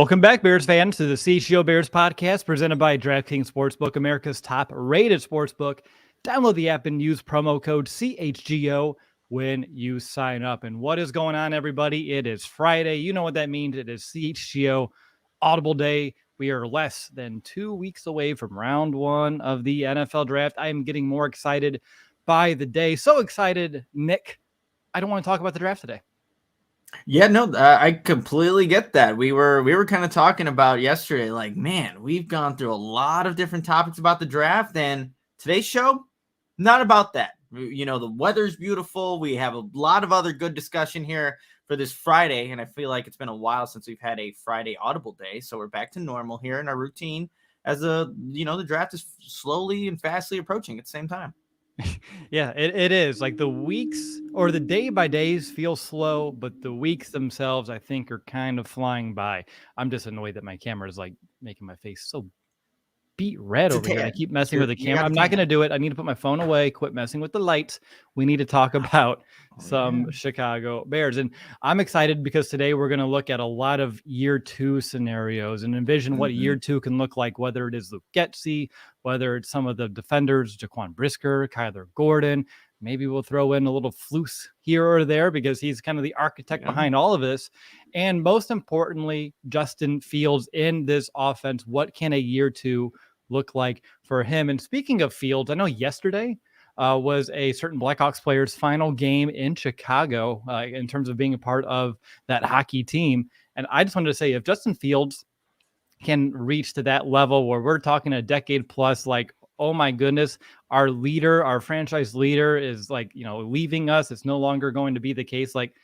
Welcome back, Bears fans, to the CHGO Bears Podcast, presented by DraftKings Sportsbook, America's top-rated sportsbook. Download the app and use promo code CHGO when you sign up. And what is going on, everybody? It is Friday. You know what that means. It is CHGO Audible Day. We are less than 2 weeks away from round one of the NFL Draft. I am getting more excited by the day. So excited, Nick. I don't want to talk about the draft today. Yeah, no, I completely get that. We were kind of talking about yesterday, like, man, we've gone through a lot of different topics about the draft, and today's show, not about that. You know, the weather's beautiful. We have a lot of other good discussion here for this Friday, and I feel like it's been a while since we've had a Friday Audible Day, so we're back to normal here in our routine as the draft is slowly and fastly approaching at the same time. Yeah, it is. Like the weeks or the day by days feel slow, but the weeks themselves, I think, are kind of flying by. I'm just annoyed that my camera is like making my face so beat red over here. I keep messing with the camera. I'm not going to do it. I need to put my phone away, quit messing with the lights. We need to talk about some Chicago Bears. And I'm excited because today we're going to look at a lot of year two scenarios and envision what year two can look like, whether it is Luke Getsy, whether it's some of the defenders, Jaquan Brisker, Kyler Gordon. Maybe we'll throw in a little Flus here or there because he's kind of the architect behind all of this. And most importantly, Justin Fields in this offense. What can a year two look like for him? And speaking of Fields, I know yesterday was a certain Blackhawks player's final game in Chicago in terms of being a part of that hockey team. And I just wanted to say, if Justin Fields can reach to that level where we're talking a decade plus, like, oh my goodness, our leader, our franchise leader is leaving us. It's no longer going to be the case. Like,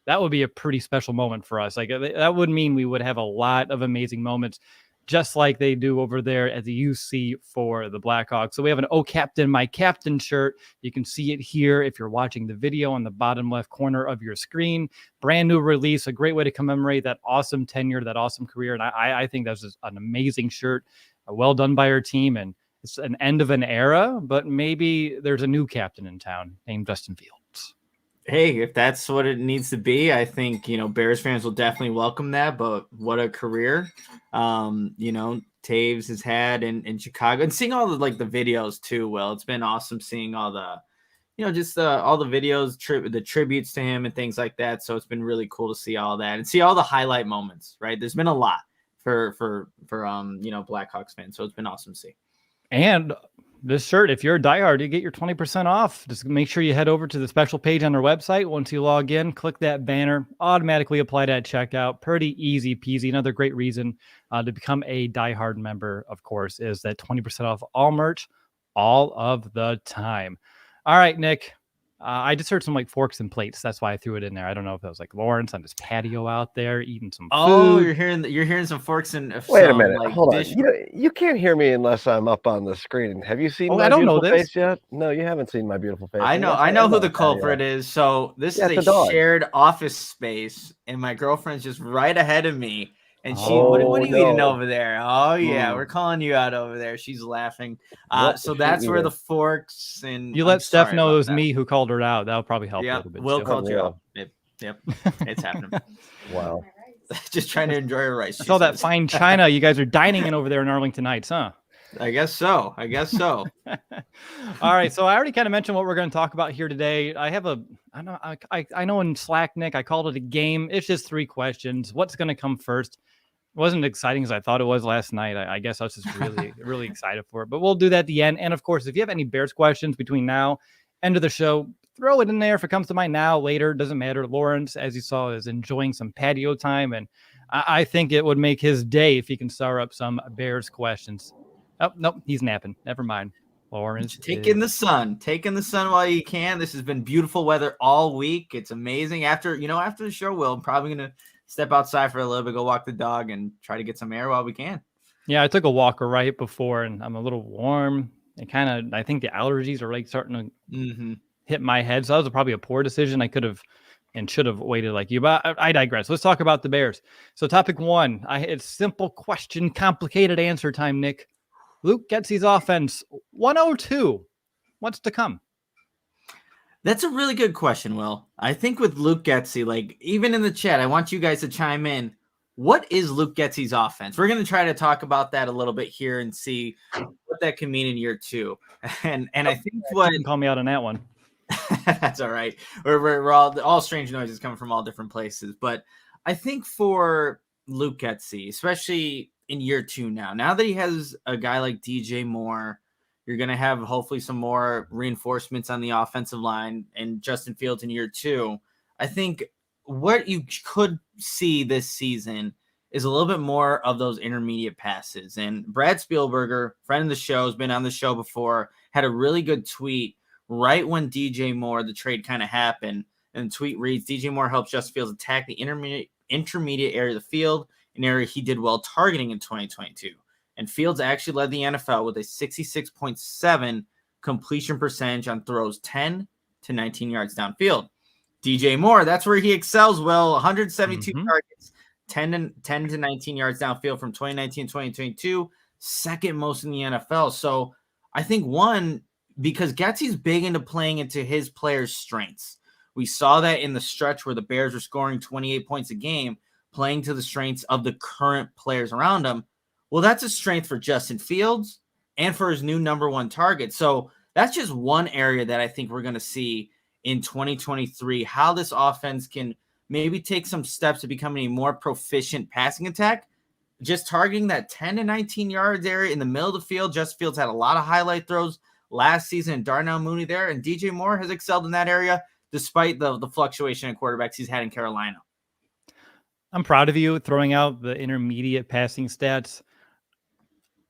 that would be a pretty special moment for us. Like, that would mean we would have a lot of amazing moments, just like they do over there at the UC for the Blackhawks. So we have an "Oh Captain, My Captain" shirt. You can see it here if you're watching the video on the bottom left corner of your screen. Brand new release, a great way to commemorate that awesome tenure, that awesome career. And I think that's just an amazing shirt, well done by our team. And it's an end of an era, but maybe there's a new captain in town named Justin Fields. Hey, if that's what it needs to be, I think, Bears fans will definitely welcome that. But what a career, Taves has had in Chicago, and seeing all the the videos too. Well, it's been awesome seeing all the, all the videos, the tributes to him and things like that. So it's been really cool to see all that and see all the highlight moments. Right, there's been a lot for Blackhawks fans, so it's been awesome to see. And this shirt, if you're a diehard, you get your 20% off. Just make sure you head over to the special page on their website. Once you log in, click that banner, automatically apply that checkout. Pretty easy peasy. Another great reason to become a diehard member, of course, is that 20% off all merch all of the time. All right, Nick. I just heard some forks and plates. That's why I threw it in there. I don't know if it was Lawrence on his patio out there eating some food. Oh, you're hearing some forks and wait a minute. Hold on. You can't hear me unless I'm up on the screen. Have you seen my beautiful face yet? No, you haven't seen my beautiful face. I know who the culprit is. So this is a shared office space, and my girlfriend's just right ahead of me. And she, what are you eating over there? Oh, yeah, we're calling you out over there. She's laughing. So that's where the forks and... You let Steph know it was me who called her out. That'll probably help a little bit. Will called you out. Yep. It's happening. Wow. Just trying to enjoy her rice. That's all that fine china you guys are dining in over there in Arlington Heights, huh? I guess so. All right. So I already kind of mentioned what we're going to talk about here today. I know in Slack, Nick, I called it a game. It's just 3 questions. What's going to come first? It wasn't exciting as I thought it was last night. I guess I was just really, really excited for it. But we'll do that at the end. And of course, if you have any Bears questions between now and the show, throw it in there. If it comes to mind now, later, doesn't matter. Lawrence, as you saw, is enjoying some patio time. And I think it would make his day if he can stir up some Bears questions. Oh, nope, he's napping. Never mind. Lawrence. Taking the sun while you can. This has been beautiful weather all week. It's amazing. After the show, I'm probably going to step outside for a little bit, go walk the dog, and try to get some air while we can. Yeah, I took a walk right before, and I'm a little warm. And I think the allergies are starting to hit my head. So that was probably a poor decision. I could have and should have waited like you, but I digress. Let's talk about the Bears. So topic 1, it's simple question, complicated answer time, Nick. Luke Getsy's offense, 102. What's to come? That's a really good question, Will. I think with Luke Getsy, even in the chat, I want you guys to chime in. what is Luke Getsy's offense? We're going to try to talk about that a little bit here and see what that can mean in year 2. And I think you can call me out on that one. That's all right. We're all strange noises coming from all different places. But I think for Luke Getsy, especially in year 2 now that he has a guy like DJ Moore, you're going to have hopefully some more reinforcements on the offensive line and Justin Fields in year 2. I think what you could see this season is a little bit more of those intermediate passes. And Brad Spielberger, friend of the show, has been on the show before, had a really good tweet right when DJ Moore, the trade kind of happened. And the tweet reads, DJ Moore helps Justin Fields attack the intermediate area of the field, an area he did well targeting in 2022. And Fields actually led the NFL with a 66.7 completion percentage on throws 10 to 19 yards downfield. DJ Moore, that's where he excels well. 172 targets, 10 to 19 yards downfield from 2019 to 2022, second most in the NFL. So I think one, because Getsy's big into playing into his players' strengths. We saw that in the stretch where the Bears were scoring 28 points a game, playing to the strengths of the current players around him. Well, that's a strength for Justin Fields and for his new number 1 target. So that's just one area that I think we're going to see in 2023, how this offense can maybe take some steps to becoming a more proficient passing attack, just targeting that 10 to 19 yards area in the middle of the field. Justin Fields had a lot of highlight throws last season, and Darnell Mooney there, and DJ Moore has excelled in that area despite the fluctuation in quarterbacks he's had in Carolina. I'm proud of you throwing out the intermediate passing stats.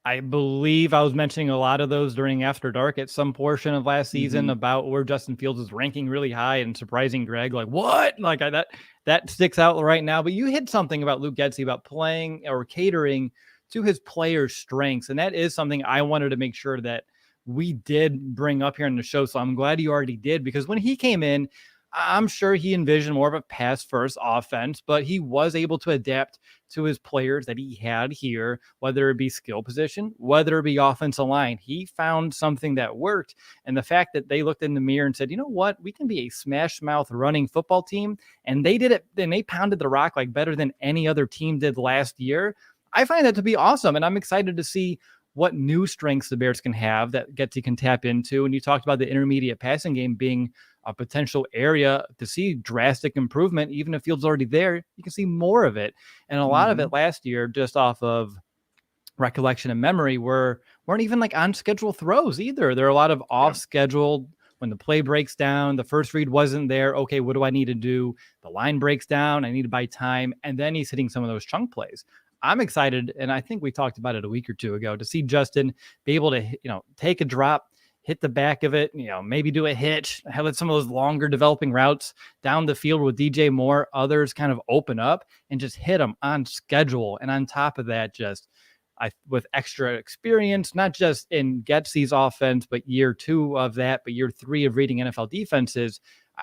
I believe I was mentioning a lot of those during After Dark at some portion of last season about where Justin Fields is ranking really high and surprising Greg. Like, what? Like that sticks out right now. But you hit something about Luke Getsy about playing or catering to his players' strengths. And that is something I wanted to make sure that we did bring up here in the show. So I'm glad you already did, because when he came in, I'm sure he envisioned more of a pass-first offense, but he was able to adapt to his players that he had here, whether it be skill position, whether it be offensive line. He found something that worked, and the fact that they looked in the mirror and said, you know what, we can be a smash-mouth running football team, and they did it, and they pounded the rock like better than any other team did last year. I find that to be awesome, and I'm excited to see what new strengths the Bears can have that Getsy can tap into. And you talked about the intermediate passing game being a potential area to see drastic improvement. Even if Fields already there, you can see more of it. And a lot of it last year, just off of recollection and memory, weren't even like on schedule throws either. There are a lot of off scheduled when the play breaks down, the first read wasn't there. Okay, what do I need to do? The line breaks down. I need to buy time. And then he's hitting some of those chunk plays. I'm excited, and I think we talked about it a week or two ago, to see Justin be able to, take a drop, hit the back of it, maybe do a hitch, have some of those longer developing routes down the field with DJ Moore, others kind of open up and just hit them on schedule. And on top of that, with extra experience, not just in Getsy's offense, but year 2 of that, but year 3 of reading NFL defenses,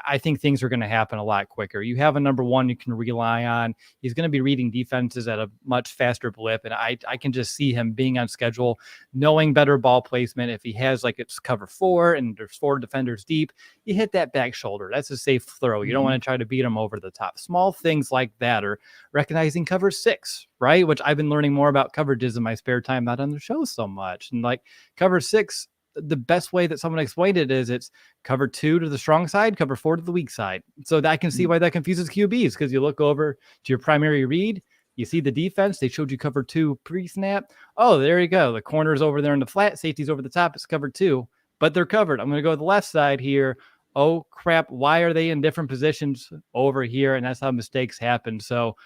I think things are going to happen a lot quicker. You have a number 1 you can rely on. He's going to be reading defenses at a much faster blip. And I can just see him being on schedule, knowing better ball placement. If he has it's cover 4 and there's 4 defenders deep, you hit that back shoulder. That's a safe throw. You don't want to try to beat him over the top. Small things like that, or recognizing cover 6, right? Which I've been learning more about coverages in my spare time, not on the show so much. And cover 6, the best way that someone explained it is it's cover 2 to the strong side, cover 4 to the weak side. So I can see why that confuses QBs, because you look over to your primary read, you see the defense, they showed you cover 2 pre-snap. Oh, there you go. The corner's over there in the flat, safety's over the top, it's cover 2, but they're covered. I'm going to go to the left side here. Oh crap, why are they in different positions over here? And that's how mistakes happen. So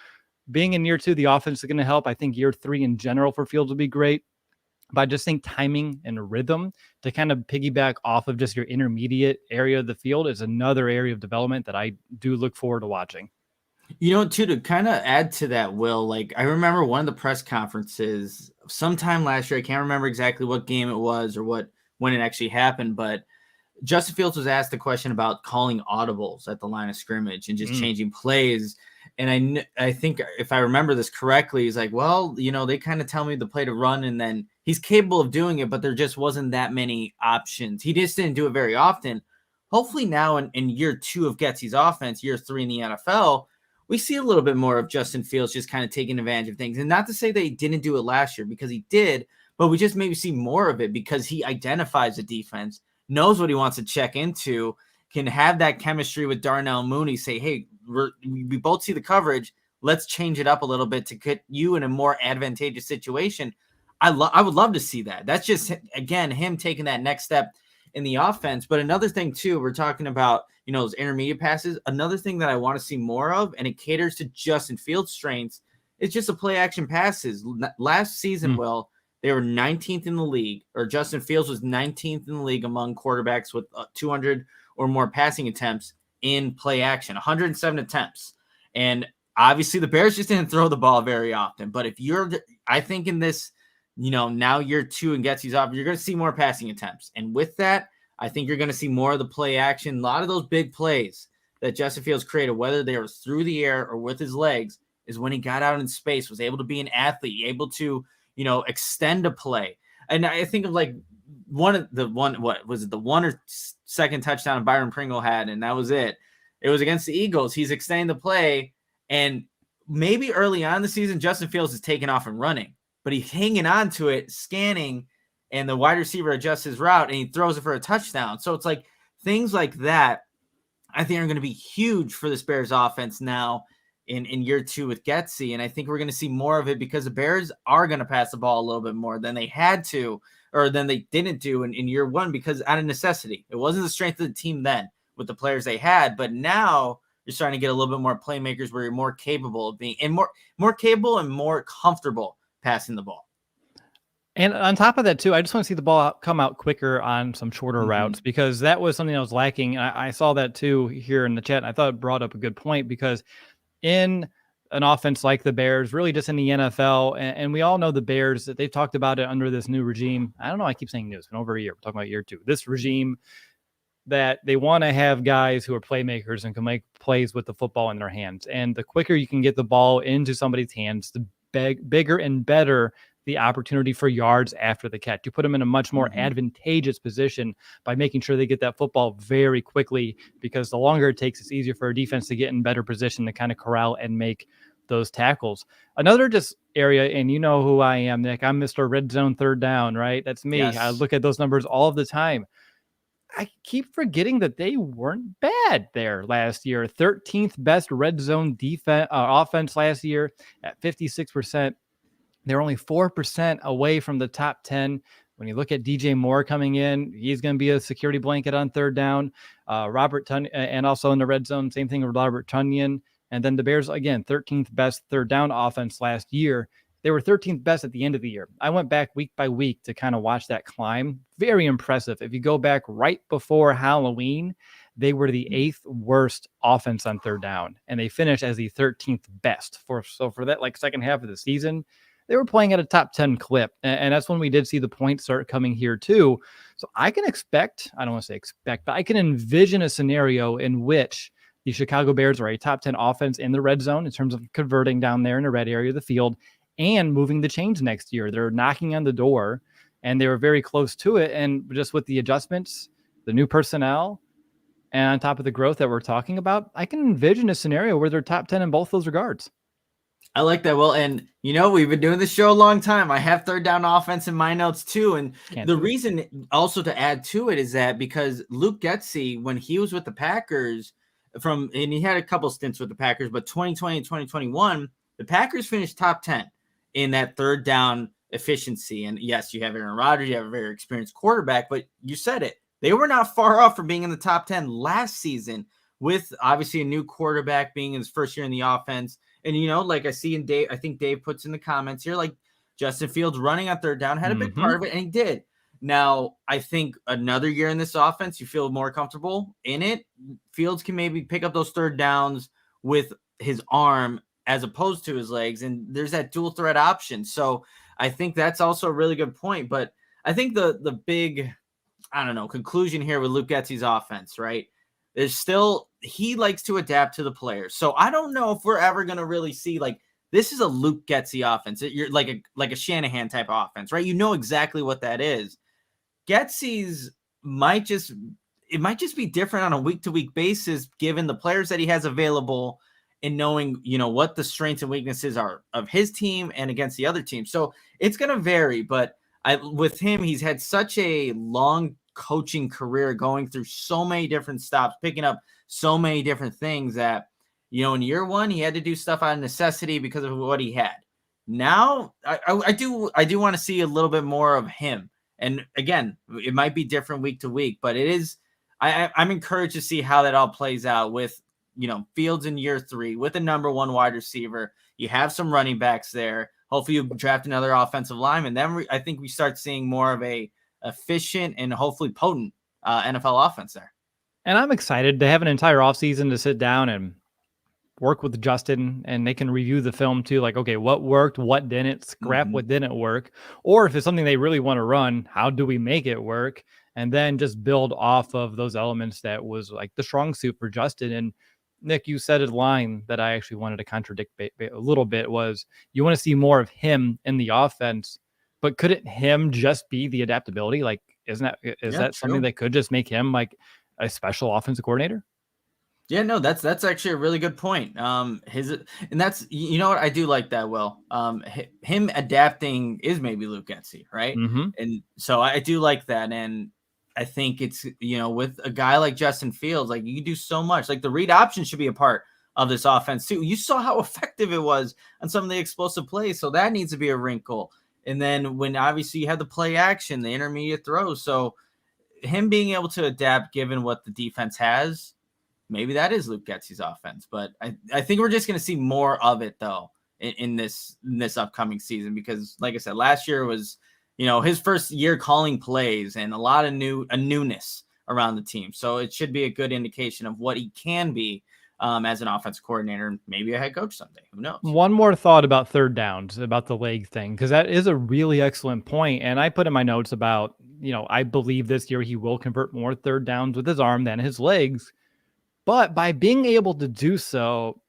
being in year 2, the offense is going to help. I think year 3 in general for Fields will be great. But I just think timing and rhythm to kind of piggyback off of just your intermediate area of the field is another area of development that I do look forward to watching. Too, to kind of add to that, Will, I remember one of the press conferences sometime last year. I can't remember exactly what game it was or when it actually happened, but Justin Fields was asked the question about calling audibles at the line of scrimmage and just changing plays. And I think if I remember this correctly, he's like, well, they kind of tell me the play to run, and then he's capable of doing it, but there just wasn't that many options. He just didn't do it very often. Hopefully now in year 2 of Getsy's offense, year 3 in the NFL, we see a little bit more of Justin Fields just kind of taking advantage of things. And not to say that he didn't do it last year, because he did, but we just maybe see more of it because he identifies the defense, knows what he wants to check into, can have that chemistry with Darnell Mooney, say, hey, we both see the coverage. Let's change it up a little bit to get you in a more advantageous situation. I would love to see that. That's just, again, him taking that next step in the offense. But another thing, too, we're talking about, those intermediate passes. Another thing that I want to see more of, and it caters to Justin Fields' strengths, is just the play action passes. Last season, Will, they were 19th in the league, or Justin Fields was 19th in the league among quarterbacks with 200 or more passing attempts in play action, 107 attempts. And obviously the Bears just didn't throw the ball very often. But if I think in this, now year 2 and Getsy's off, you're going to see more passing attempts. And with that, I think you're going to see more of the play action. A lot of those big plays that Justin Fields created, whether they were through the air or with his legs, is when he got out in space, was able to be an athlete, able to, extend a play. And I think of like what was it, the 1 or 2 touchdown Byron Pringle had, and that was it. It was against the Eagles. He's extending the play, and maybe early on in the season, Justin Fields is taking off and running, but he's hanging on to it, scanning, and the wide receiver adjusts his route, and he throws it for a touchdown. So it's like things like that I think are going to be huge for this Bears offense now in year 2 with Getsy. And I think we're going to see more of it because the Bears are going to pass the ball a little bit more than they had to, or than they didn't do in year 1, because out of necessity. It wasn't the strength of the team then with the players they had, but now you're starting to get a little bit more playmakers where you're more capable of being, and more capable and more comfortable passing the ball. And on top of that, too, I just want to see the ball come out quicker on some shorter routes, because that was something that was lacking. I saw that, too, here in the chat. And I thought it brought up a good point, because in an offense like the Bears, really just in the NFL, and we all know the Bears, that they've talked about it under this new regime. I don't know. I keep saying new. It's been over a year. We're talking about year 2. This regime, that they want to have guys who are playmakers and can make plays with the football in their hands. And the quicker you can get the ball into somebody's hands, the bigger and better the opportunity for yards after the catch. You put them in a much more advantageous position by making sure they get that football very quickly, because the longer it takes, it's easier for a defense to get in better position to kind of corral and make those tackles. Another just area, and you know who I am, Nick. I'm Mr. Red Zone third down, right? That's me. Yes. I look at those numbers all of the time. I keep forgetting that they weren't bad there last year. 13th best red zone defense offense last year at 56%. They're only 4% away from the top 10. When you look at DJ Moore coming in, he's going to be a security blanket on third down. Robert Tunyon, and also in the red zone, same thing with Robert Tunyon. And then the Bears, again, 13th best third down offense last year. They were 13th best at the end of the year. I went back week by week to kind of watch that climb. Very impressive. If you go back right before Halloween, they were the 8th worst offense on third down, and they finished as the 13th best. So for that second half of the season, they were playing at a top 10 clip. And that's when we did see the points start coming here too. So I can expect, I don't want to say expect, but I can envision a scenario in which the Chicago Bears are a top 10 offense in the red zone in terms of converting down there in the red area of the field and moving the chains next year. They're knocking on the door, and they were very close to it. And just with the adjustments, the new personnel, and on top of the growth that we're talking about, I can envision a scenario where they're top 10 in both those regards. I like that, Will. And, we've been doing this show a long time. I have third down offense in my notes, too. And the reason also to add to it is that because Luke Getsy, when he was with the Packers, and he had a couple stints with the Packers, but 2020 and 2021, the Packers finished top 10 in that third down efficiency. And yes, you have Aaron Rodgers, you have a very experienced quarterback, but you said it. They were not far off from being in the top 10 last season, with obviously a new quarterback being in his first year in the offense. And, I see in Dave, I think Dave puts in the comments here, Justin Fields running on third down had a big part of it, and he did. Now, I think another year in this offense, you feel more comfortable in it. Fields can maybe pick up those third downs with his arm as opposed to his legs, and there's that dual threat option. So I think that's also a really good point. But I think the big, conclusion here with Luke Getsy's offense, right? There's still, he likes to adapt to the players. So I don't know if we're ever going to really see this is a Luke Getsy offense. You're like a Shanahan type of offense, right? You know exactly what that is. Getsy's might just be different on a week to week basis, given the players that he has available in knowing, what the strengths and weaknesses are of his team and against the other team. So it's going to vary, but with him, he's had such a long coaching career going through so many different stops, picking up so many different things that, in year one, he had to do stuff out of necessity because of what he had. Now I do want to see a little bit more of him. And again, it might be different week to week, but it is, I'm encouraged to see how that all plays out with, Fields in year 3 with a number 1 wide receiver. You have some running backs there. Hopefully you draft another offensive lineman. Then I think we start seeing more of a efficient and hopefully potent NFL offense there. And I'm excited to have an entire offseason to sit down and work with Justin, and they can review the film too. Like, okay, what worked, what didn't, scrap what didn't work. Or if it's something they really want to run, how do we make it work? And then just build off of those elements that was like the strong suit for Justin. And Nick, you said a line that I actually wanted to contradict a little bit, was you want to see more of him in the offense, but couldn't him just be the adaptability? Like, is that something that could just make him like a special offensive coordinator? Yeah, no, that's actually a really good point. And that's, what I do like that. Well, him adapting is maybe Luke Getsy, right? And so I do like that. And I think it's, with a guy like Justin Fields, like you can do so much. Like the read option should be a part of this offense too. You saw how effective it was on some of the explosive plays. So that needs to be a wrinkle. And then when obviously you have the play action, the intermediate throws. So him being able to adapt given what the defense has, maybe that is Luke Getsy's offense. But I think we're just going to see more of it though in this upcoming season, because like I said, last year was, his first year calling plays and a lot of newness around the team. So it should be a good indication of what he can be as an offensive coordinator and maybe a head coach someday. Who knows? One more thought about third downs, about the leg thing, because that is a really excellent point. And I put in my notes about, I believe this year he will convert more third downs with his arm than his legs. But by being able to do so,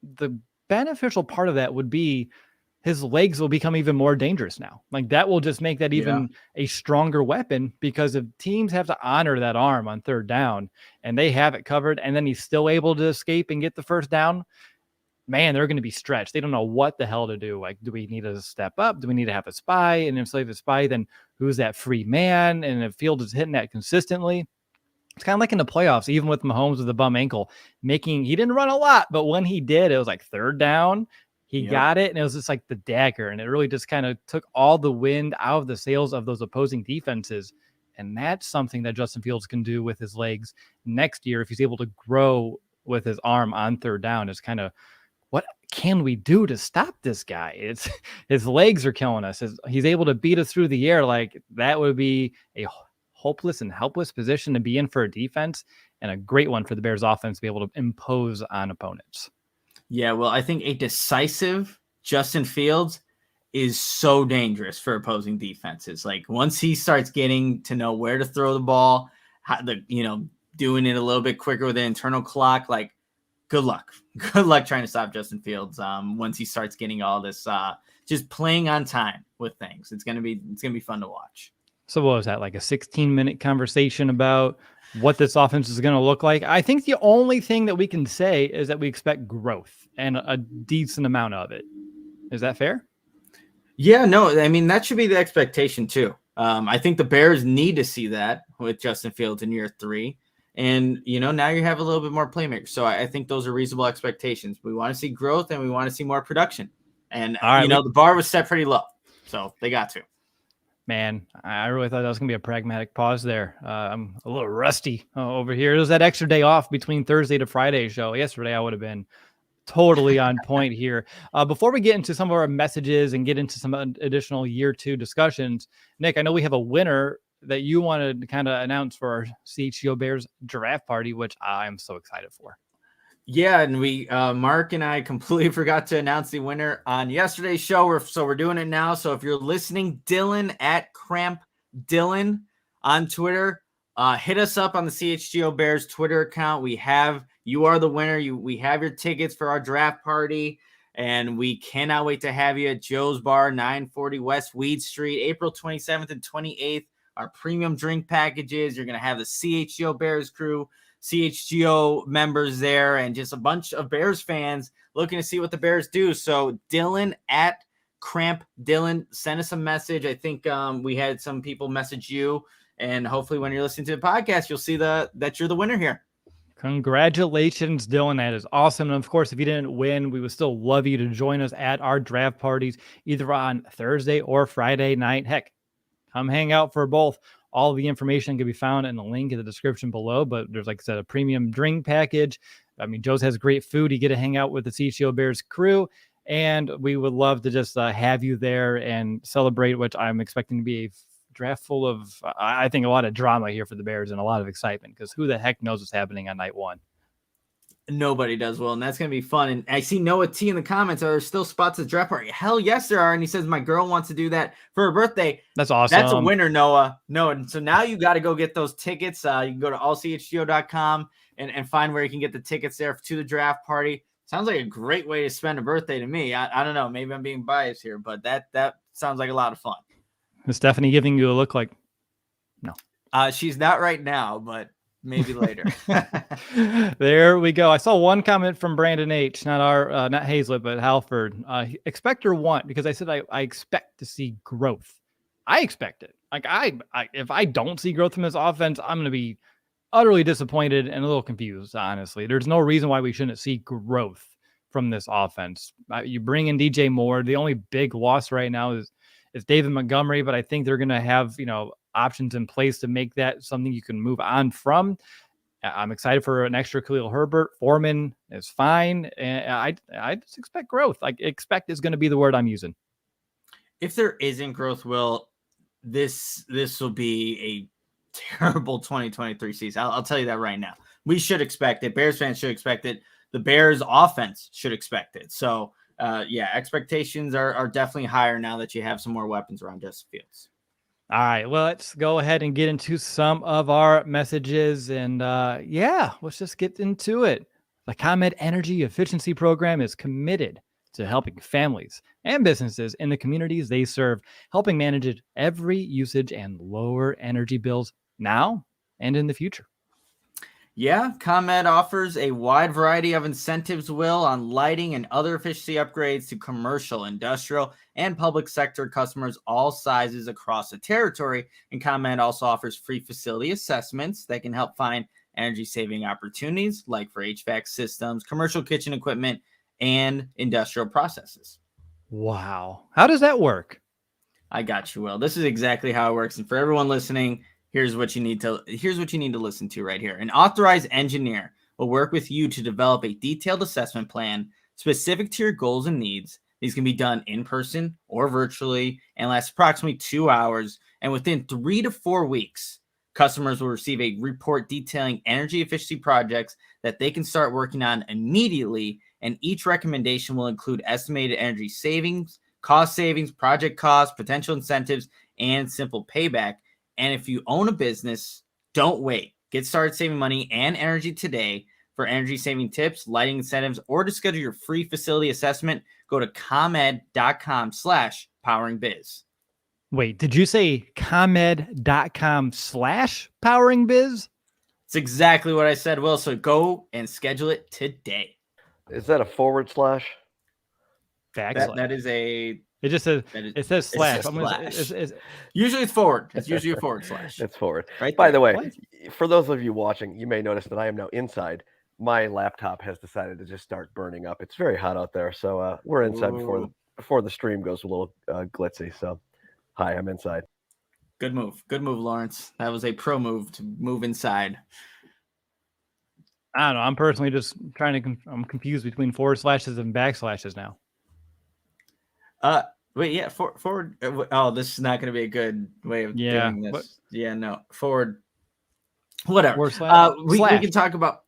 the beneficial part of that would be his legs will become even more dangerous now. Like that will just make that even a stronger weapon, because if teams have to honor that arm on third down and they have it covered and then he's still able to escape and get the first down, man, they're going to be stretched. They don't know what the hell to do. Like, do we need to step up? Do we need to have a spy? And if the spy, then who's that free man? And if Field is hitting that consistently, it's kind of like in the playoffs, even with Mahomes with the bum ankle, he didn't run a lot, but when he did, it was like third down. He got it, and it was just like the dagger, and it really just kind of took all the wind out of the sails of those opposing defenses. And that's something that Justin Fields can do with his legs next year if he's able to grow with his arm on third down. It's kind of, what can we do to stop this guy? It's his legs are killing us. He's able to beat us through the air. Like that would be a hopeless and helpless position to be in for a defense, and a great one for the Bears offense to be able to impose on opponents. Yeah, well, I think a decisive Justin Fields is so dangerous for opposing defenses. Like once he starts getting to know where to throw the ball, doing it a little bit quicker with the internal clock, like good luck trying to stop Justin Fields. Once he starts getting all this, just playing on time with things, it's gonna be fun to watch. So what was that, like a 16-minute conversation about what this offense is going to look like? I think the only thing that we can say is that we expect growth and a decent amount of it. Is that fair? Yeah, no, I mean, that should be the expectation too. I think the Bears need to see that with Justin Fields in year 3. And, now you have a little bit more playmakers. So I think those are reasonable expectations. We want to see growth and we want to see more production. And, the bar was set pretty low. So they got to. Man, I really thought that was going to be a pragmatic pause there. I'm a little rusty over here. It was that extra day off between Thursday to Friday show. Yesterday, I would have been totally on point here. Before we get into some of our messages and get into some additional year 2 discussions, Nick, I know we have a winner that you wanted to kind of announce for our CHGO Bears draft party, which I'm so excited for. Yeah, and we, Mark and I completely forgot to announce the winner on yesterday's show. We're doing it now. So if you're listening, Dylan at Cramp Dylan on Twitter, hit us up on the CHGO Bears Twitter account. You are the winner. We have your tickets for our draft party, and we cannot wait to have you at Joe's Bar, 940 West Weed Street, April 27th and 28th. Our premium drink packages. You're going to have the CHGO Bears crew CHGO members there and just a bunch of Bears fans looking to see what the Bears do. So Dylan at Cramp Dylan, send us a message. I think we had some people message you, and hopefully when you're listening to the podcast, you'll see that you're the winner here. Congratulations, Dylan. That is awesome. And of course, if you didn't win, we would still love you to join us at our draft parties, either on Thursday or Friday night. Heck, come hang out for both. All the information can be found in the link in the description below, but there's, like I said, a premium drink package. I mean, Joe's has great food. You get to hang out with the CHGO Bears crew, and we would love to just have you there and celebrate, which I'm expecting to be a draft full of, I think, a lot of drama here for the Bears and a lot of excitement, because who the heck knows what's happening on night one? Nobody does, Will, and that's going to be fun. And I see Noah T in the comments. Are there still spots at draft party? Hell yes, there are. And he says, my girl wants to do that for her birthday. That's awesome. That's a winner, Noah. So now you got to go get those tickets. You can go to allchgo.com and find where you can get the tickets there to the draft party. Sounds like a great way to spend a birthday to me. I don't know. Maybe I'm being biased here, but that sounds like a lot of fun. Is Stephanie giving you a look like, no? She's not right now, but maybe later. There we go. I saw one comment from Brandon H, not Hazlett, but Halford. Expect or want, because I said I expect to see growth. I expect it. Like if I don't see growth from this offense, I'm going to be utterly disappointed and a little confused, honestly. There's no reason why we shouldn't see growth from this offense. You bring in DJ Moore. The only big loss right now is David Montgomery, but I think they're going to have, options in place to make that something you can move on from. I'm excited for an extra Khalil Herbert. Foreman is fine. And I just expect growth. Like, expect is going to be the word I'm using. If there isn't growth, Will, this will be a terrible 2023 season. I'll tell you that right now. We should expect it. Bears fans should expect it. The Bears offense should expect it. So, expectations are definitely higher now that you have some more weapons around Justin Fields. All right, well, let's go ahead and get into some of our messages. And let's just get into it. The ComEd Energy Efficiency Program is committed to helping families and businesses in the communities they serve, helping manage every usage and lower energy bills now and in the future. Yeah, ComEd offers a wide variety of incentives, Will, on lighting and other efficiency upgrades to commercial, industrial, and public sector customers all sizes across the territory. And ComEd also offers free facility assessments that can help find energy-saving opportunities, like for HVAC systems, commercial kitchen equipment, and industrial processes. Wow. How does that work? I got you, Will. This is exactly how it works. And for everyone listening, here's what you need to listen to right here. An authorized engineer will work with you to develop a detailed assessment plan specific to your goals and needs. These can be done in person or virtually and last approximately 2 hours. And within 3 to 4 weeks, customers will receive a report detailing energy efficiency projects that they can start working on immediately. And each recommendation will include estimated energy savings, cost savings, project costs, potential incentives, and simple payback. And if you own a business, don't wait. Get started saving money and energy today. For energy saving tips, lighting incentives, or to schedule your free facility assessment, go to comed.com/poweringbiz. Wait, did you say comed.com/poweringbiz? It's exactly what I said, Will. So go and schedule it today. Is that a /? That is a... It just says, it says slash. Usually it's forward. It's usually a /. It's forward. Right. By the way, for those of you watching, you may notice that I am now inside. My laptop has decided to just start burning up. It's very hot out there. So we're inside before the stream goes a little glitzy. So hi, I'm inside. Good move, Lawrence. That was a pro move to move inside. I don't know. I'm personally just I'm confused between / and backslashes now. Wait, yeah, forward. Oh, this is not going to be a good way of doing this. What? Yeah, no, forward. Whatever. We can talk about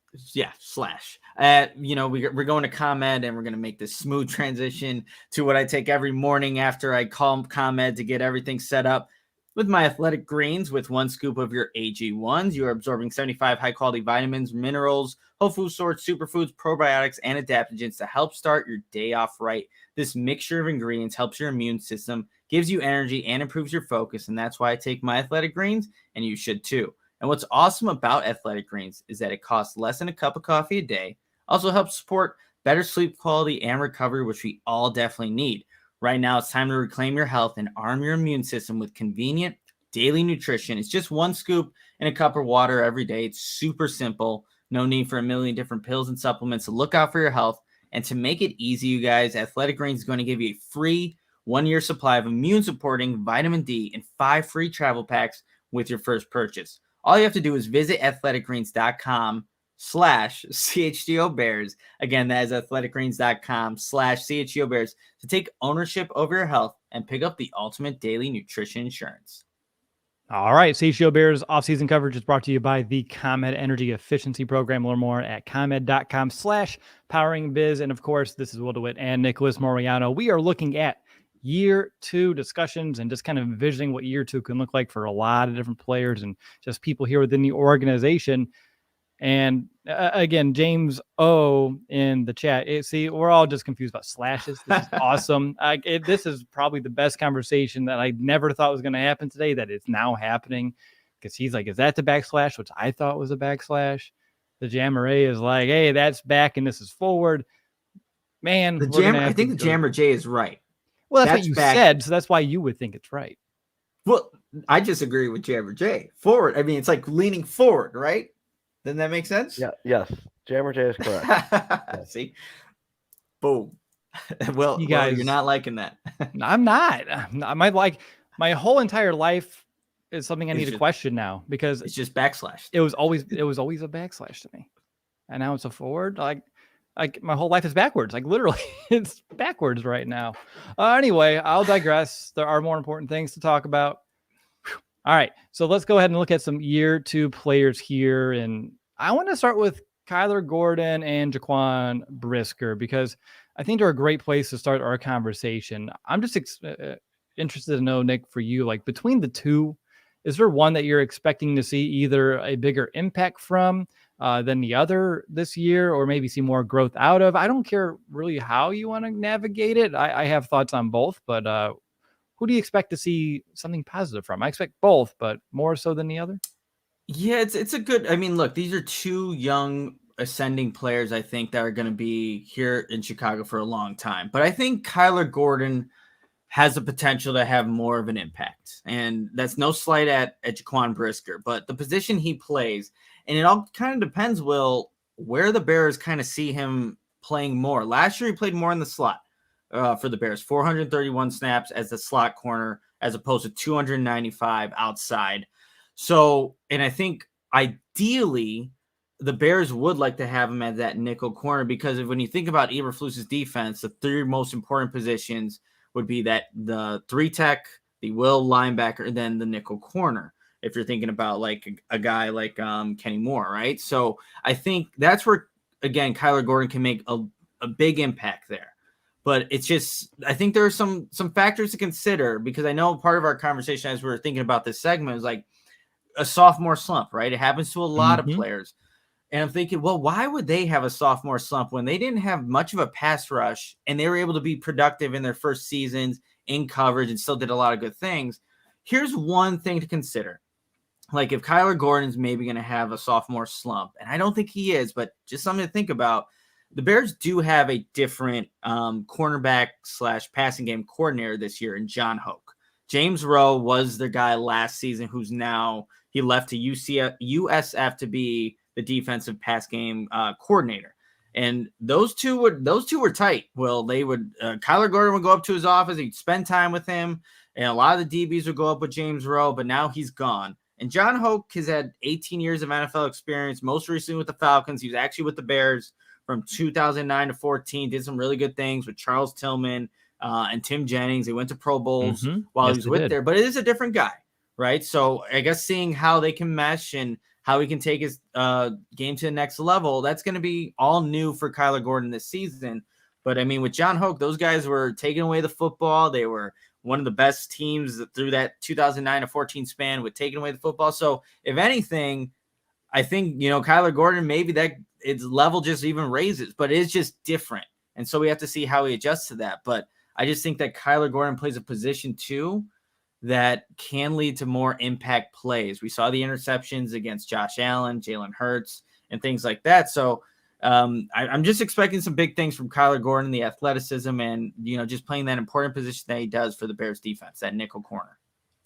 slash. We're going to ComEd, and we're going to make this smooth transition to what I take every morning after I call ComEd to get everything set up. With my athletic greens, with 1 scoop of your AG1s, you are absorbing 75 high-quality vitamins, minerals, whole food source, superfoods, probiotics, and adaptogens to help start your day off right. This mixture of ingredients helps your immune system, gives you energy, and improves your focus, and that's why I take my athletic greens, and you should too. And what's awesome about Athletic Greens is that it costs less than a cup of coffee a day, also helps support better sleep quality and recovery, which we all definitely need. Right now, it's time to reclaim your health and arm your immune system with convenient daily nutrition. It's just one scoop in a cup of water every day. It's super simple. No need for a million different pills and supplements to look out for your health. And to make it easy, you guys, Athletic Greens is going to give you a free 1-year supply of immune-supporting vitamin D and 5 free travel packs with your first purchase. All you have to do is visit athleticgreens.com/CHGO Bears. Again, that is athleticgreens.com/CHGO Bears to take ownership over your health and pick up the ultimate daily nutrition insurance. All right. CHGO Bears offseason coverage is brought to you by the ComEd Energy Efficiency Program. Learn more at ComEd.com/poweringbiz. And of course, this is Will DeWitt and Nicholas Moreano. We are looking at year 2 discussions and just kind of envisioning what year 2 can look like for a lot of different players and just people here within the organization. And again, James O in the chat. See, we're all just confused about slashes. This is awesome. This is probably the best conversation that I never thought was going to happen today, that it's now happening, because he's like, is that the backslash? Which I thought was a backslash. The Jammer A is like, hey, that's back and this is forward. Man, I think the Jammer J is right. Well, that's what you said, so that's why you would think it's right. Well, I just agree with Jammer J. Forward. I mean, it's like leaning forward, right? Doesn't that make sense? Yeah. Yes. Jammer J is correct. Yeah. See? Boom. Well, you guys, you're not liking that. I'm not. My whole entire life is something I need to question now, because it's just backslash. It was always a backslash to me, and now it's a forward. Like my whole life is backwards. Like literally, it's backwards right now. Anyway, I'll digress. There are more important things to talk about. All right, so let's go ahead and look at some year 2 players here. And I want to start with Kyler Gordon and Jaquan Brisker, because I think they're a great place to start our conversation. I'm just interested to know, Nick, for you, like between the two, is there one that you're expecting to see either a bigger impact from than the other this year, or maybe see more growth out of? I don't care really how you want to navigate it. I have thoughts on both, but who do you expect to see something positive from? I expect both, but more so than the other. Yeah, it's a good, I mean, look, these are 2 young ascending players, I think, that are going to be here in Chicago for a long time. But I think Kyler Gordon has the potential to have more of an impact. And that's no slight at Jaquan Brisker, but the position he plays, and it all kind of depends, Will, where the Bears kind of see him playing more. Last year, he played more in the slot. For the Bears, 431 snaps as the slot corner, as opposed to 295 outside. So, and I think ideally the Bears would like to have him as that nickel corner, because when you think about Eberflus's defense, the 3 most important positions would be that the 3 tech, the will linebacker, and then the nickel corner. If you're thinking about like a guy like Kenny Moore, right? So I think that's where, again, Kyler Gordon can make a big impact there. But it's just, I think there are some factors to consider, because I know part of our conversation as we were thinking about this segment is like a sophomore slump, right? It happens to a lot of players. And I'm thinking, well, why would they have a sophomore slump when they didn't have much of a pass rush and they were able to be productive in their first seasons in coverage and still did a lot of good things? Here's one thing to consider. Like if Kyler Gordon's maybe going to have a sophomore slump, and I don't think he is, but just something to think about. The Bears do have a different cornerback / passing game coordinator this year in John Hoke. James Rowe was the guy last season who's now, he left to USF to be the defensive pass game coordinator. And those two were tight. Well, they would, Kyler Gordon would go up to his office. He'd spend time with him. And a lot of the DBs would go up with James Rowe, but now he's gone. And John Hoke has had 18 years of NFL experience, most recently with the Falcons. He was actually with the Bears from 2009 to 14, did some really good things with Charles Tillman and Tim Jennings. They went to Pro Bowls while he was with there, but it is a different guy, right? So I guess seeing how they can mesh and how he can take his game to the next level, that's going to be all new for Kyler Gordon this season. But I mean, with John Hoke, those guys were taking away the football. They were one of the best teams through that 2009 to 14 span with taking away the football. So if anything, I think, Kyler Gordon, maybe that its level just even raises, but it's just different. And so we have to see how he adjusts to that. But I just think that Kyler Gordon plays a position too that can lead to more impact plays. We saw the interceptions against Josh Allen, Jalen Hurts, and things like that. So I'm just expecting some big things from Kyler Gordon, the athleticism, and just playing that important position that he does for the Bears defense, that nickel corner.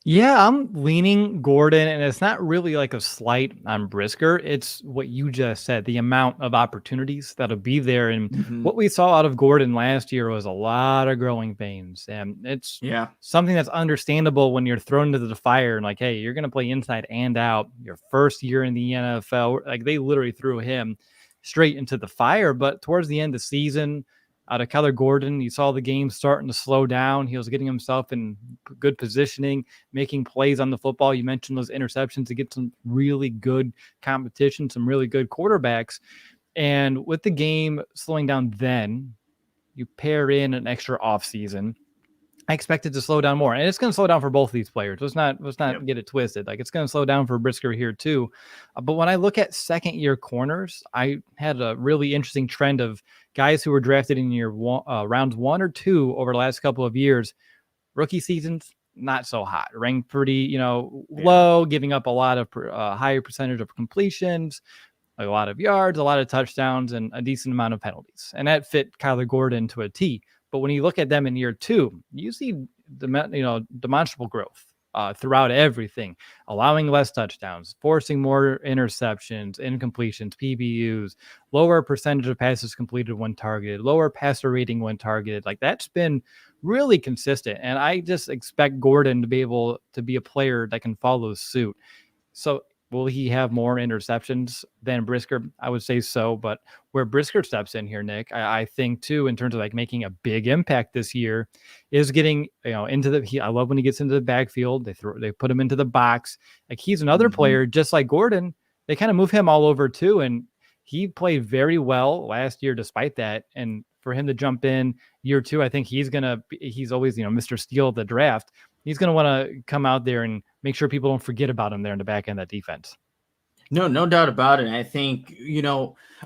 Yeah, I'm leaning Gordon, and it's not really like a slight on Brisker. It's what you just said, the amount of opportunities that'll be there. And what we saw out of Gordon last year was a lot of growing pains. And it's something that's understandable when you're thrown into the fire and like, hey, you're going to play inside and out your first year in the NFL. Like they literally threw him straight into the fire. But towards the end of the season, out of Kyler Gordon, you saw the game starting to slow down. He was getting himself in good positioning, making plays on the football. You mentioned those interceptions to get some really good competition, some really good quarterbacks. And with the game slowing down then, you pair in an extra offseason. I expect it to slow down more, and it's going to slow down for both of these players. Let's not get it twisted. Like it's going to slow down for Brisker here too. But when I look at second-year corners, I had a really interesting trend of guys who were drafted in rounds 1 or 2 over the last couple of years. Rookie seasons, not so hot, ranked pretty, low, giving up a lot of higher percentage of completions, a lot of yards, a lot of touchdowns, and a decent amount of penalties. And that fit Kyler Gordon to a T. But when you look at them in year 2, you see demonstrable growth throughout everything, allowing less touchdowns, forcing more interceptions, incompletions, PBUs, lower percentage of passes completed when targeted, lower passer rating when targeted. Like that's been really consistent. And I just expect Gordon to be able to be a player that can follow suit. So will he have more interceptions than Brisker? I would say so. But where Brisker steps in here, Nick, I think too, in terms of like making a big impact this year, is getting into the. I love when he gets into the backfield. They put him into the box. Like he's another player, just like Gordon. They kind of move him all over too, and he played very well last year despite that. And for him to jump in year 2, I think he's always Mr. Steal of the draft. He's going to want to come out there and make sure people don't forget about him there in the back end of that defense. No doubt about it. I think,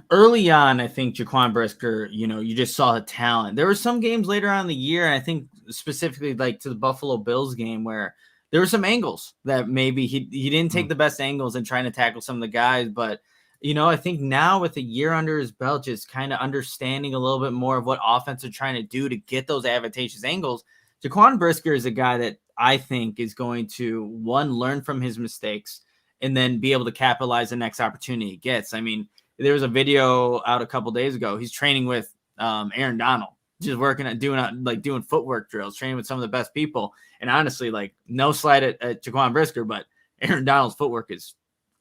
early on, I think Jaquan Brisker, you just saw the talent. There were some games later on in the year, and I think specifically like to the Buffalo Bills game where there were some angles that maybe he didn't take the best angles in trying to tackle some of the guys. But, I think now with a year under his belt, just kind of understanding a little bit more of what offense are trying to do to get those advantageous angles, Jaquan Brisker is a guy that I think is going to, one, learn from his mistakes and then be able to capitalize the next opportunity he gets. I mean, there was a video out a couple days ago. He's training with Aaron Donald, just working at doing footwork drills, training with some of the best people. And honestly, like no slight at Jaquan Brisker, but Aaron Donald's footwork is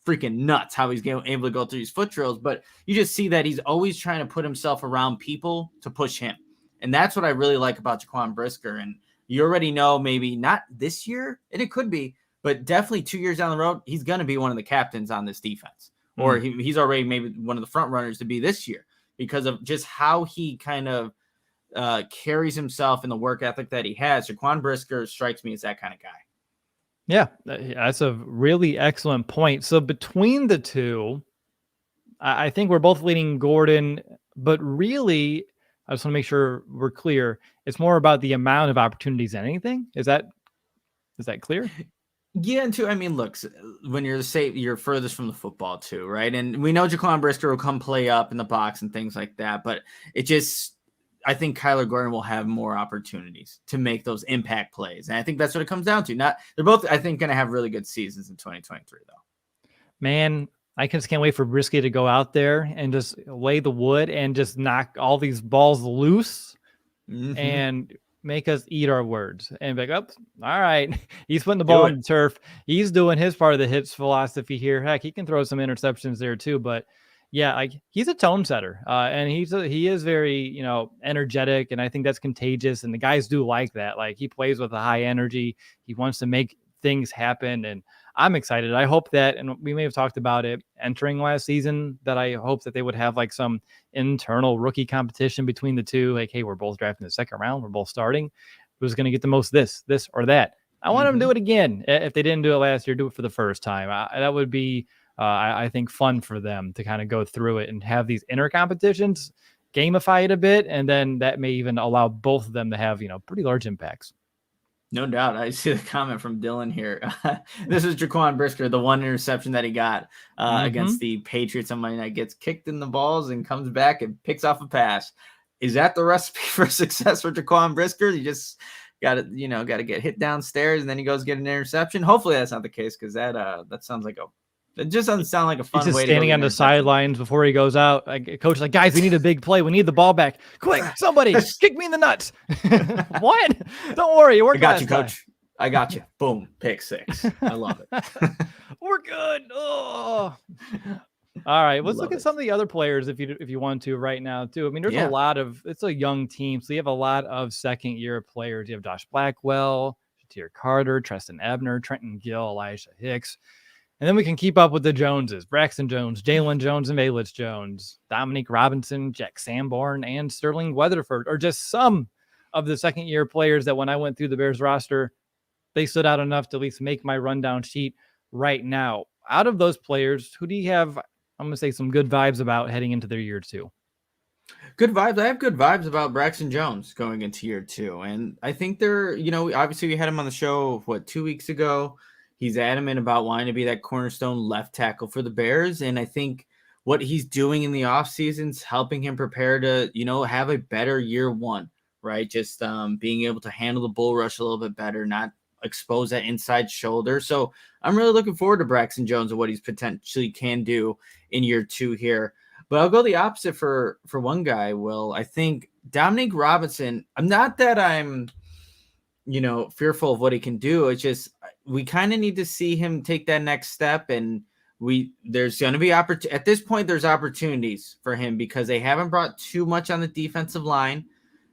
freaking nuts how he's able to go through these foot drills. But you just see that he's always trying to put himself around people to push him. And that's what I really like about Jaquan Brisker. And you already know, maybe not this year, and it could be, but definitely 2 years down the road, he's going to be one of the captains on this defense. Or he's already maybe one of the front runners to be this year because of just how he kind of carries himself and the work ethic that he has. Jaquan Brisker strikes me as that kind of guy. Yeah, that's a really excellent point. So between the two, I think we're both leaning Gordon, but really, I just want to make sure we're clear. It's more about the amount of opportunities than anything. Is that clear? Yeah, and too, I mean, look, when you're furthest from the football too, right? And we know Jaquan Brisker will come play up in the box and things like that, but I think Kyler Gordon will have more opportunities to make those impact plays. And I think that's what it comes down to. They're both, I think, going to have really good seasons in 2023 though. Man, I just can't wait for Brisky to go out there and just lay the wood and just knock all these balls loose and make us eat our words and be like, oh, all right. He's putting the ball on the turf. He's doing his part of the hits philosophy here. Heck, he can throw some interceptions there too. But yeah, like he's a tone setter and he is very, energetic. And I think that's contagious. And the guys do like that. Like he plays with a high energy. He wants to make things happen. And I'm excited. I hope that, and we may have talked about it entering last season, that I hope that they would have like some internal rookie competition between the two. Like, hey, we're both drafting the second round. We're both starting. Who's going to get the most this or that? I want them to do it again. If they didn't do it last year, do it for the first time. That would be, I think, fun for them to kind of go through it and have these inner competitions, gamify it a bit. And then that may even allow both of them to have, pretty large impacts. No doubt. I see the comment from Dylan here. This is Jaquan Brisker, the one interception that he got against the Patriots on Monday night, gets kicked in the balls and comes back and picks off a pass. Is that the recipe for success for Jaquan Brisker? You just got to get hit downstairs and then he goes get an interception. Hopefully that's not the case, because that sounds like it just doesn't sound like a fun way. He's just standing on the sidelines before he goes out. Coach is like, guys, we need a big play. We need the ball back. Quick, somebody kick me in the nuts. What? Don't worry. I got you, Coach. I got you. Boom. Pick 6. I love it. We're good. Oh. All right. Let's look at some of the other players if you want to right now too. I mean, there's a lot of, it's a young team. So you have a lot of second-year players. You have Josh Blackwell, Shatir Carter, Treston Ebner, Trenton Gill, Elijah Hicks. And then we can keep up with the Joneses: Braxton Jones, Jalen Jones, and Valence Jones, Dominique Robinson, Jack Sanborn, and Sterling Weatherford are just some of the second-year players that when I went through the Bears roster, they stood out enough to at least make my rundown sheet right now. Out of those players, who do you have, I'm going to say, some good vibes about heading into their year 2? Good vibes. I have good vibes about Braxton Jones going into year 2. And I think they're, obviously we had him on the show, 2 weeks ago. He's adamant about wanting to be that cornerstone left tackle for the Bears. And I think what he's doing in the offseason is helping him prepare to, have a better year 1, right? Just being able to handle the bull rush a little bit better, not expose that inside shoulder. So I'm really looking forward to Braxton Jones and what he's potentially can do in year 2 here. But I'll go the opposite for one guy, Will. I think Dominique Robinson, I'm not that I'm, fearful of what he can do. It's just we kind of need to see him take that next step. And there's going to be at this point, there's opportunities for him because they haven't brought too much on the defensive line.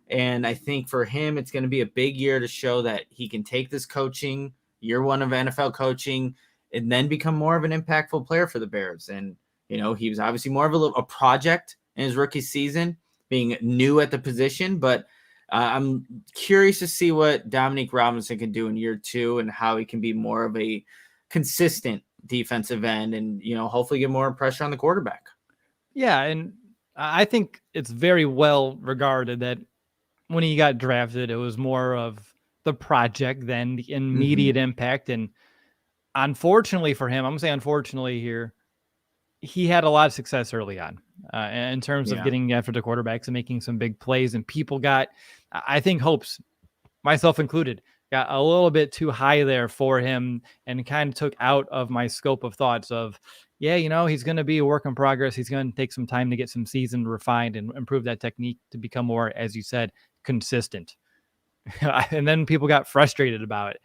And I think for him, it's going to be a big year to show that he can take this coaching, year 1 of NFL coaching, and then become more of an impactful player for the Bears. And, he was obviously more of a project in his rookie season, being new at the position. But I'm curious to see what Dominique Robinson can do in year 2 and how he can be more of a consistent defensive end and, hopefully get more pressure on the quarterback. Yeah, and I think it's very well regarded that when he got drafted, it was more of the project than the immediate impact. And unfortunately for him, I'm going to say unfortunately here, he had a lot of success early on in terms of getting after the quarterbacks and making some big plays. And people got, I think, hopes, myself included, got a little bit too high there for him and kind of took out of my scope of thoughts of, he's going to be a work in progress. He's going to take some time to get some season refined and improve that technique to become more, as you said, consistent. And then people got frustrated about it.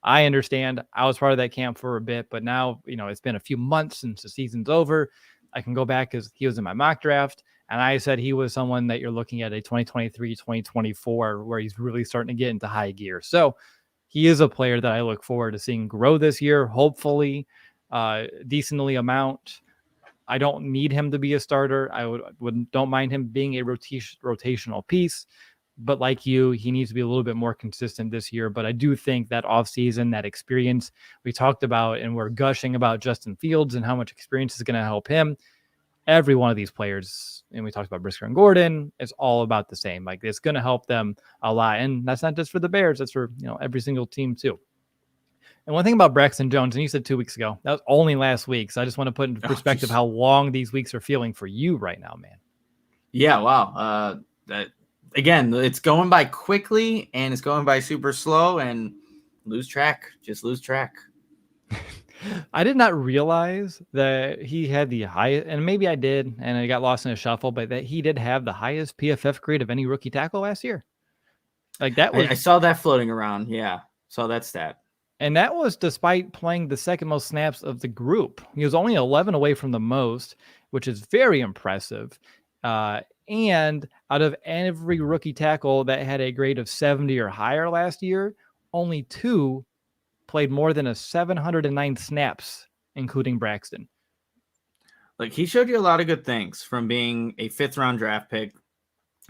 I understand. I was part of that camp for a bit, but now, it's been a few months since the season's over. I can go back because he was in my mock draft. And I said he was someone that you're looking at a 2023, 2024, where he's really starting to get into high gear. So he is a player that I look forward to seeing grow this year, hopefully decently amount. I don't need him to be a starter. I don't mind him being a rotational piece. But like you, he needs to be a little bit more consistent this year. But I do think that offseason, that experience we talked about, and we're gushing about Justin Fields and how much experience is going to help him. Every one of these players, and we talked about Brisker and Gordon, it's all about the same. Like, it's going to help them a lot. And that's not just for the Bears. That's for, every single team too. And one thing about Braxton Jones, and you said 2 weeks ago, that was only last week. So I just want to put into perspective how long these weeks are feeling for you right now, man. Yeah. Wow. Again, it's going by quickly and it's going by super slow, and lose track. I did not realize that he had the highest, and maybe I did, and I got lost in a shuffle, but that he did have the highest PFF grade of any rookie tackle last year. Like that was, I saw that floating around. Yeah. Saw that stat. And that was despite playing the second most snaps of the group. He was only 11 away from the most, which is very impressive. And out of every rookie tackle that had a grade of 70 or higher last year, only 2 played more than 709 snaps, including Braxton. Like, he showed you a lot of good things, from being a 5th-round draft pick,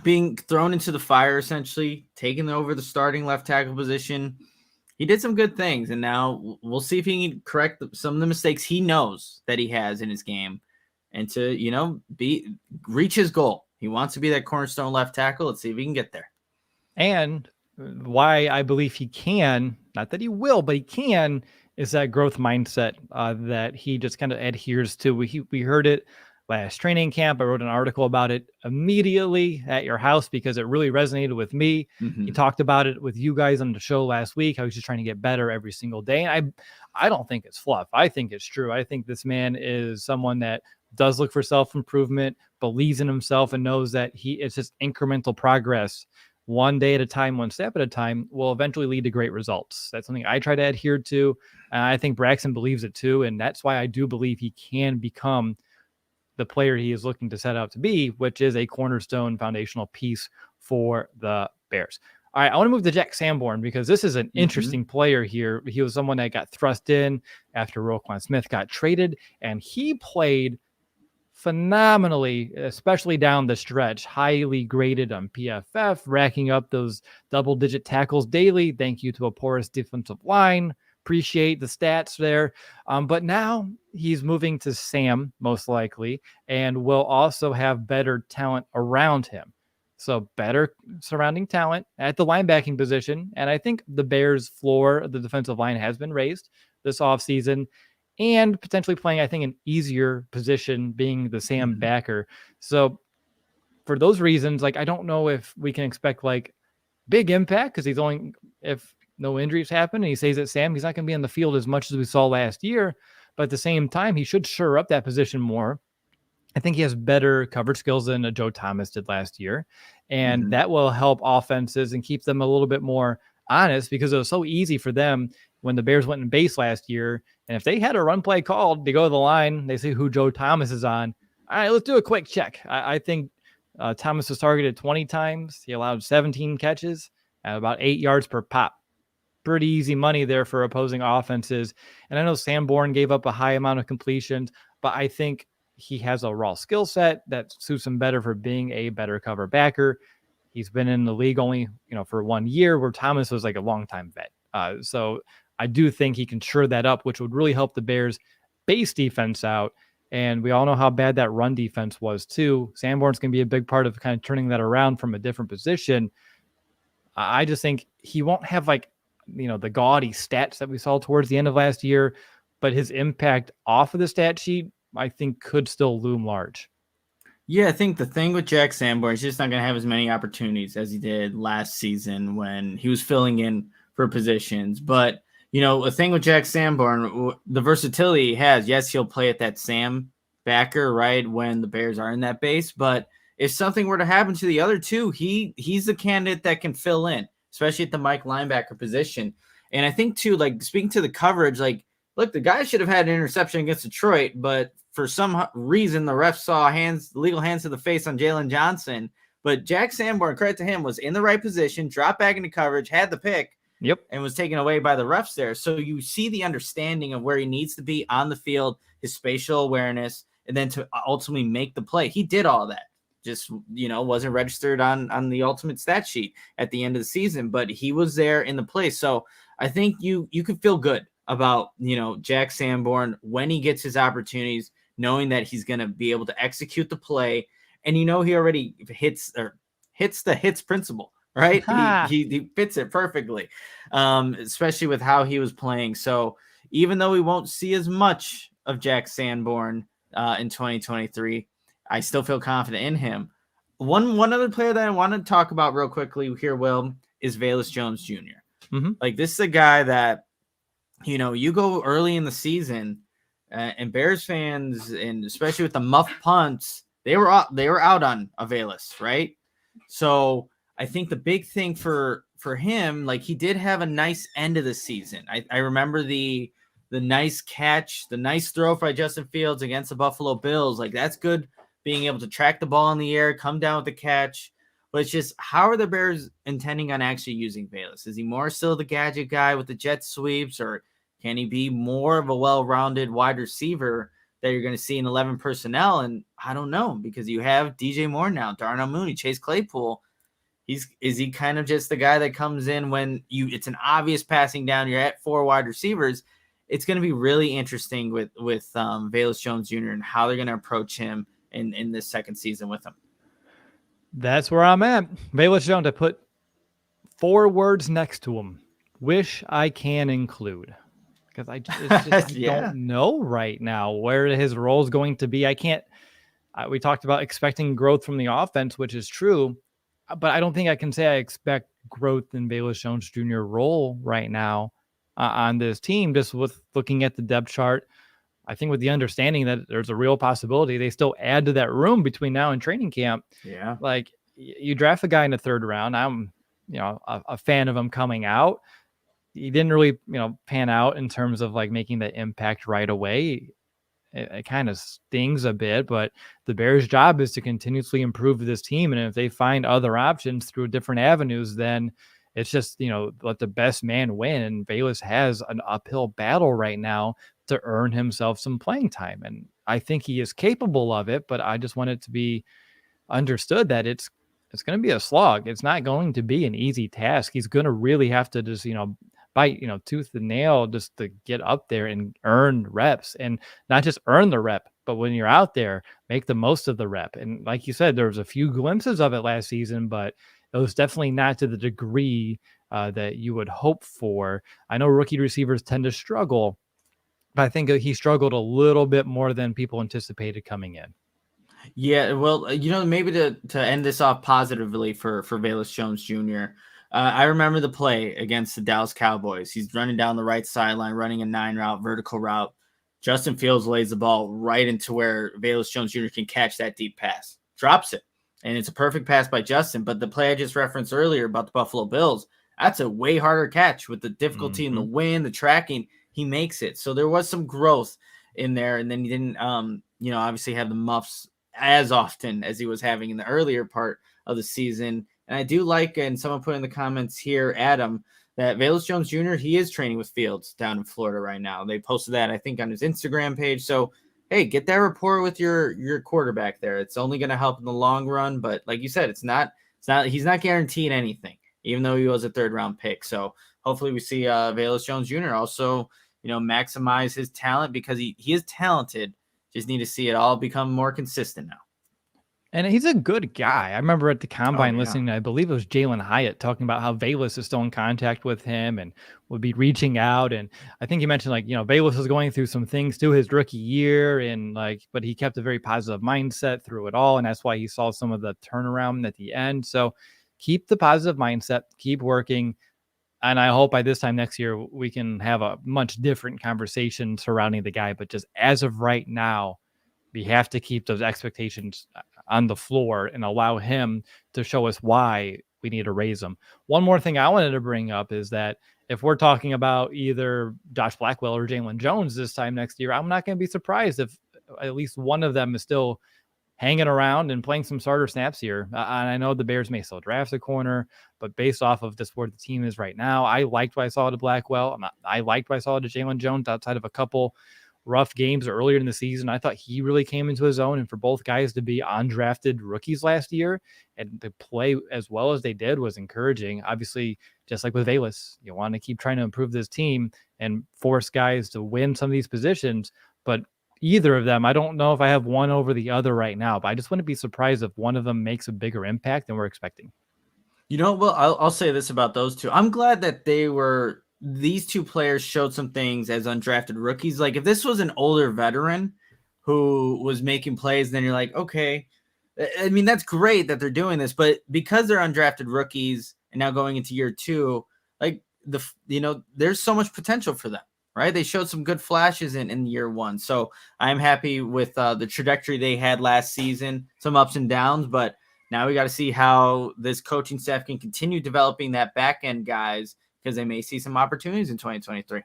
being thrown into the fire, essentially, taking over the starting left tackle position. He did some good things, and now we'll see if he can correct some of the mistakes he knows that he has in his game, and to, reach his goal. He wants to be that cornerstone left tackle. Let's see if he can get there. And why I believe he can, not that he will, but he can, is that growth mindset that he just kind of adheres to. We heard it last training camp. I wrote an article about it immediately at your house because it really resonated with me. He talked about it with you guys on the show last week. I was just trying to get better every single day. And I don't think it's fluff. I think it's true. I think this man is someone that does look for self-improvement, believes in himself, and knows that it's just incremental progress. One day at a time, one step at a time will eventually lead to great results. That's something I try to adhere to. And I think Braxton believes it too. And that's why I do believe he can become the player he is looking to set out to be, which is a cornerstone foundational piece for the Bears. All right, I want to move to Jack Sanborn because this is an interesting player here. He was someone that got thrust in after Roquan Smith got traded, and he played phenomenally, especially down the stretch, highly graded on PFF, racking up those double-digit tackles daily. Thank you to a porous defensive line. Appreciate the stats there. But now he's moving to Sam, most likely, and will also have better talent around him. So better surrounding talent at the linebacking position. And I think the Bears' floor of the defensive line has been raised this offseason, and potentially playing, I think, an easier position being the Sam backer. So for those reasons, like, I don't know if we can expect like big impact because he's only, if no injuries happen and he stays at Sam, he's not going to be on the field as much as we saw last year. But at the same time, he should shore up that position more. I think he has better coverage skills than Joe Thomas did last year. And that will help offenses and keep them a little bit more honest because it was so easy for them when the Bears went in base last year. And if they had a run play called, they go to the line, they see who Joe Thomas is on. All right, let's do a quick check. I think Thomas was targeted 20 times. He allowed 17 catches at about 8 yards per pop. Pretty easy money there for opposing offenses. And I know Sanborn gave up a high amount of completions, but I think he has a raw skill set that suits him better for being a better cover backer. He's been in the league only, for 1 year, where Thomas was like a longtime vet. So I do think he can shore that up, which would really help the Bears' base defense out. And we all know how bad that run defense was too. Sanborn's going to be a big part of kind of turning that around from a different position. I just think he won't have like, the gaudy stats that we saw towards the end of last year, but his impact off of the stat sheet, I think, could still loom large. Yeah, I think the thing with Jack Sanborn is just not going to have as many opportunities as he did last season when he was filling in for positions. But, a thing with Jack Sanborn, the versatility he has, yes, he'll play at that Sam backer, right, when the Bears are in that base. But if something were to happen to the other two, he's the candidate that can fill in, especially at the Mike linebacker position. And I think, too, like, speaking to the coverage, like, look, the guy should have had an interception against Detroit, but for some reason, the ref saw legal hands to the face on Jalen Johnson. But Jack Sanborn, credit to him, was in the right position, dropped back into coverage, had the pick, and was taken away by the refs there. So you see the understanding of where he needs to be on the field, his spatial awareness, and then to ultimately make the play. He did all that. Just, wasn't registered on the ultimate stat sheet at the end of the season, but he was there in the play. So I think you can feel good about, Jack Sanborn when he gets his opportunities, knowing that he's going to be able to execute the play. And, he already hits the hits principle, right? he fits it perfectly, especially with how he was playing. So even though we won't see as much of Jack Sanborn in 2023, I still feel confident in him. One other player that I want to talk about real quickly here, Will, is Velus Jones Jr. Like, this is a guy that, you go early in the season and Bears fans, and especially with the muff punts, they were out on Velus, right? So I think the big thing for him, like, he did have a nice end of the season. I remember the nice catch, the nice throw by Justin Fields against the Buffalo Bills. Like, that's good, being able to track the ball in the air, come down with the catch. But it's just, how are the Bears intending on actually using Velus? Is he more still the gadget guy with the jet sweeps, or can he be more of a well-rounded wide receiver that you're going to see in 11 personnel? And I don't know, because you have DJ Moore now, Darnell Mooney, Chase Claypool. Is he kind of just the guy that comes in when it's an obvious passing down, you're at 4 wide receivers? It's going to be really interesting with Velus Jones Jr. and how they're going to approach him in this second season with him. That's where I'm at. Velus Jones, I put 4 words next to him. Wish I can include. Because I don't know right now where his role is going to be. I can't. We talked about expecting growth from the offense, which is true, but I don't think I can say I expect growth in Velus Jones Jr. role right now on this team. Just with looking at the depth chart, I think with the understanding that there's a real possibility they still add to that room between now and training camp. Yeah, like you draft a guy in the 3rd round. I'm a fan of him coming out. He didn't really, pan out in terms of like making the impact right away. It kind of stings a bit, but the Bears' job is to continuously improve this team. And if they find other options through different avenues, then it's just, let the best man win. And Velus has an uphill battle right now to earn himself some playing time. And I think he is capable of it, but I just want it to be understood that it's going to be a slog. It's not going to be an easy task. He's going to really have to just, bite, tooth and nail just to get up there and earn reps, and not just earn the rep, but when you're out there, make the most of the rep. And like you said, there was a few glimpses of it last season, but it was definitely not to the degree that you would hope for. I know rookie receivers tend to struggle, but I think he struggled a little bit more than people anticipated coming in. Yeah, well, maybe to end this off positively for Velus Jones Jr., I remember the play against the Dallas Cowboys. He's running down the right sideline, running a 9 route, vertical route. Justin Fields lays the ball right into where Velus Jones Jr. can catch that deep pass, drops it, and it's a perfect pass by Justin. But the play I just referenced earlier about the Buffalo Bills, that's a way harder catch with the difficulty in the wind, the tracking. He makes it. So there was some growth in there, and then he didn't, obviously have the muffs as often as he was having in the earlier part of the season. And I do like, and someone put in the comments here, Adam, that Velus Jones Jr., he is training with Fields down in Florida right now. They posted that, I think, on his Instagram page. So, hey, get that rapport with your quarterback there. It's only going to help in the long run. But like you said, he's not guaranteed anything, even though he was a 3rd round pick. So hopefully we see Velus Jones Jr. also, maximize his talent, because he is talented. Just need to see it all become more consistent now. And he's a good guy. I remember at the combine listening, I believe it was Jalen Hyatt talking about how Velus is still in contact with him and would be reaching out. And I think he mentioned Velus was going through some things too his rookie year, and but he kept a very positive mindset through it all. And that's why he saw some of the turnaround at the end. So keep the positive mindset, keep working. And I hope by this time next year, we can have a much different conversation surrounding the guy. But just as of right now, we have to keep those expectations on the floor and allow him to show us why we need to raise them. One more thing I wanted to bring up is that if we're talking about either Josh Blackwell or Jalen Jones this time next year, I'm not going to be surprised if at least one of them is still hanging around and playing some starter snaps here. And I know the Bears may still draft a corner, but based off of just where the team is right now, I liked what I saw to Blackwell. I liked what I saw to Jalen Jones outside of a couple rough games earlier in the season. I thought he really came into his own, and for both guys to be undrafted rookies last year and to play as well as they did was encouraging. Obviously, just like with Velus, you want to keep trying to improve this team and force guys to win some of these positions, but either of them, I don't know if I have one over the other right now, but I just wouldn't be surprised if one of them makes a bigger impact than we're expecting. Well, I'll say this about those two. I'm glad that these two players showed some things as undrafted rookies. Like if this was an older veteran who was making plays, then you're like, okay, I mean, that's great that they're doing this, but because they're undrafted rookies and now going into year 2, like there's so much potential for them, right? They showed some good flashes in year 1. So I'm happy with the trajectory they had last season, some ups and downs, but now we got to see how this coaching staff can continue developing that back end guys, because they may see some opportunities in 2023.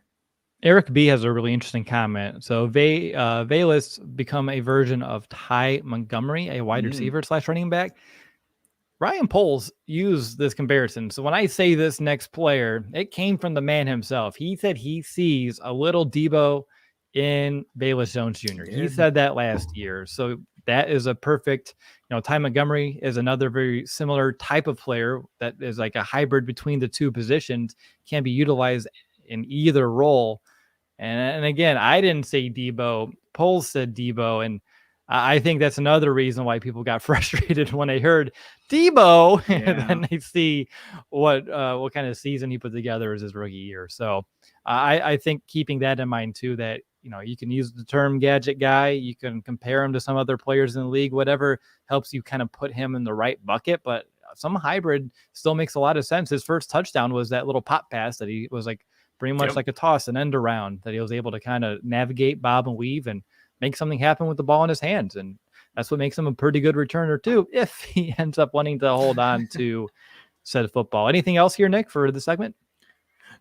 Eric B has a really interesting comment. So Velus become a version of Ty Montgomery, a wide receiver / running back. Ryan Poles used this comparison. So when I say this next player, it came from the man himself. He said he sees a little Debo in Velus Jones Jr. He said that last year. So that is a perfect, Ty Montgomery is another very similar type of player that is like a hybrid between the two positions, can be utilized in either role. And again, I didn't say Debo. Poles said Debo. And I think that's another reason why people got frustrated when they heard Debo, and then they see what kind of season he put together as his rookie year. So I think keeping that in mind too, that you can use the term gadget guy, you can compare him to some other players in the league, whatever helps you kind of put him in the right bucket. But some hybrid still makes a lot of sense. His first touchdown was that little pop pass that he was like pretty much like a toss, an end around, that he was able to kind of navigate, bob and weave, and make something happen with the ball in his hands. And that's what makes him a pretty good returner too, if he ends up wanting to hold on to said football. Anything else here, Nick, for the segment?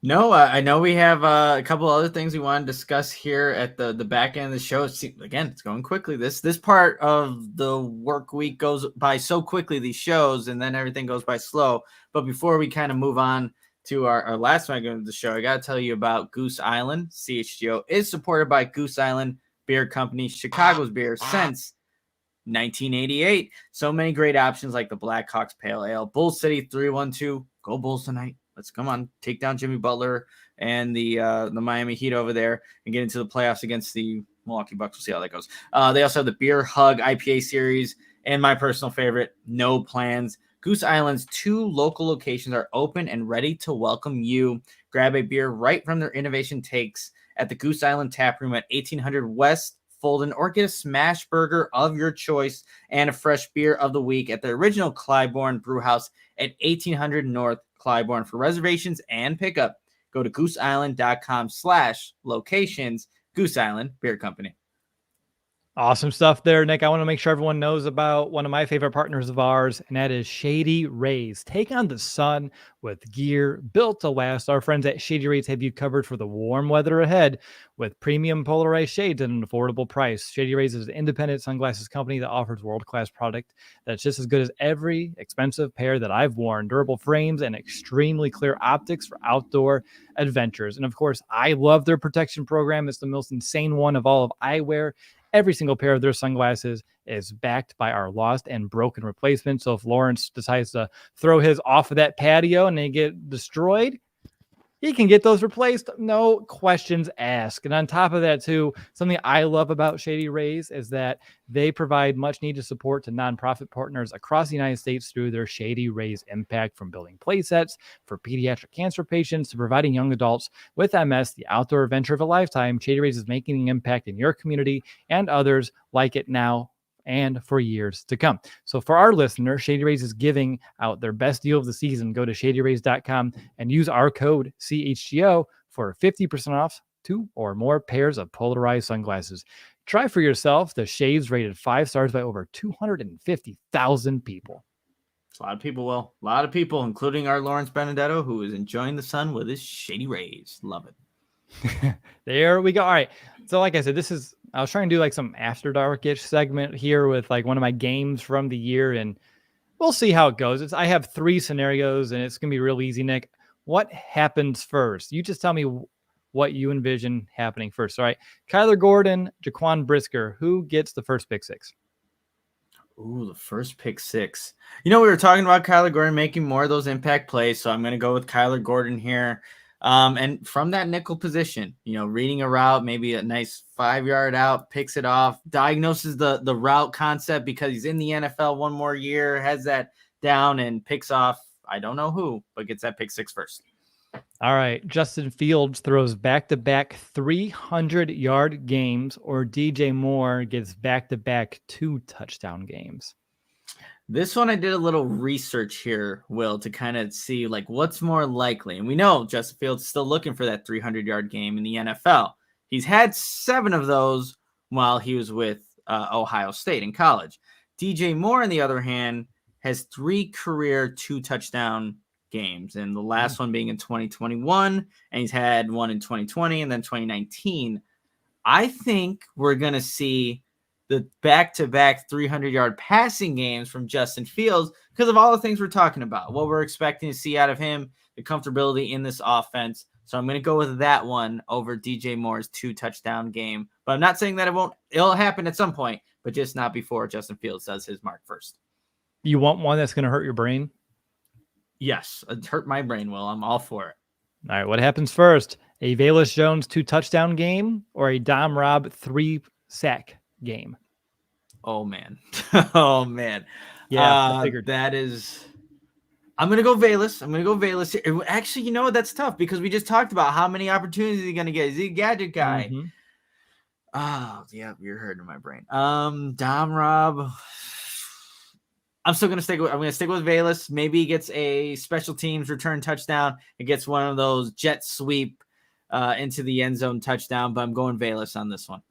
No, I know we have a couple other things we want to discuss here at the back end of the show. Again, it's going quickly. This part of the work week goes by so quickly, these shows, and then everything goes by slow. But before we kind of move on to our last segment of the show, I got to tell you about Goose Island. CHGO is supported by Goose Island Beer Company, Chicago's beer since 1988. So many great options like the Blackhawks Pale Ale, Bull City 312. Go Bulls tonight. Let's come on, take down Jimmy Butler and the Miami Heat over there and get into the playoffs against the Milwaukee Bucks. We'll see how that goes. They also have the Beer Hug IPA series and my personal favorite, No Plans. Goose Island's 2 local locations are open and ready to welcome you. Grab a beer right from their innovation takes at the Goose Island Tap Room at 1800 West Fulton, or get a smash burger of your choice and a fresh beer of the week at the original Clybourne Brewhouse at 1800 North Clybourne. For reservations and pickup, go to gooseisland.com/locations. Goose Island Beer Company. Awesome stuff there, Nick. I want to make sure everyone knows about one of my favorite partners of ours, and that is Shady Rays. Take on the sun with gear built to last. Our friends at Shady Rays have you covered for the warm weather ahead with premium polarized shades at an affordable price. Shady Rays is an independent sunglasses company that offers world-class product that's just as good as every expensive pair that I've worn. Durable frames and extremely clear optics for outdoor adventures. And of course, I love their protection program. It's the most insane one of all of eyewear. Every single pair of their sunglasses is backed by our lost and broken replacement. So if Lawrence decides to throw his off of that patio and they get destroyed, he can get those replaced. No questions asked. And on top of that, too, something I love about Shady Rays is that they provide much needed support to nonprofit partners across the United States through their Shady Rays Impact, from building play sets for pediatric cancer patients to providing young adults with MS the outdoor adventure of a lifetime. Shady Rays is making an impact in your community and others like it now and for years to come. So for our listener, Shady Rays is giving out their best deal of the season. Go to shadyrays.com and use our code CHGO for 50% off 2 or more pairs of polarized sunglasses. Try for yourself the shades rated 5 stars by over 250,000 people. A lot of people, Will. A lot of people, including our Lawrence Benedetto, who is enjoying the sun with his Shady Rays. Love it. There we go. All right. So like I said, I was trying to do like some after dark-ish segment here with like one of my games from the year, and we'll see how it goes. I have 3 scenarios, and it's going to be real easy, Nick. What happens first? You just tell me what you envision happening first. All right. Kyler Gordon, Jaquan Brisker, who gets the first pick 6? Ooh, the first pick 6. We were talking about Kyler Gordon making more of those impact plays, so I'm going to go with Kyler Gordon here. And from that nickel position, reading a route, maybe a nice 5-yard out, picks it off, diagnoses the route concept because he's in the NFL one more year, has that down, and picks off, I don't know who, but gets that pick 6 first. All right. Justin Fields throws back-to-back 300-yard games, or DJ Moore gets back-to-back 2 touchdown games. This one I did a little research here, Will, to kind of see like what's more likely. And we know Justin Fields is still looking for that 300-yard game in the NFL. He's had 7 of those while he was with Ohio State in college. DJ Moore, on the other hand, has 3 career 2-touchdown games, and the last one being in 2021, and he's had one in 2020 and then 2019. I think we're going to see the back-to-back 300-yard passing games from Justin Fields because of all the things we're talking about, what we're expecting to see out of him, the comfortability in this offense. So I'm going to go with that one over DJ Moore's 2-touchdown game. But I'm not saying that it'll happen at some point, but just not before Justin Fields does his mark first. You want one that's going to hurt your brain? Yes, it hurt my brain, Will. I'm all for it. All right, what happens first? A Velus Jones 2-touchdown game or a Dom Robb 3-sack game? Oh man. Oh man. Yeah, I figured. That is. I'm gonna go Velus here. Actually, you know what? That's tough because we just talked about how many opportunities he's gonna get. Is he a gadget guy? Mhm. Oh, yeah, you're hurting my brain. Dom Rob. I'm still gonna stick with Velus. Maybe he gets a special teams return touchdown. It gets one of those jet sweep into the end zone touchdown, but I'm going Velus on this one.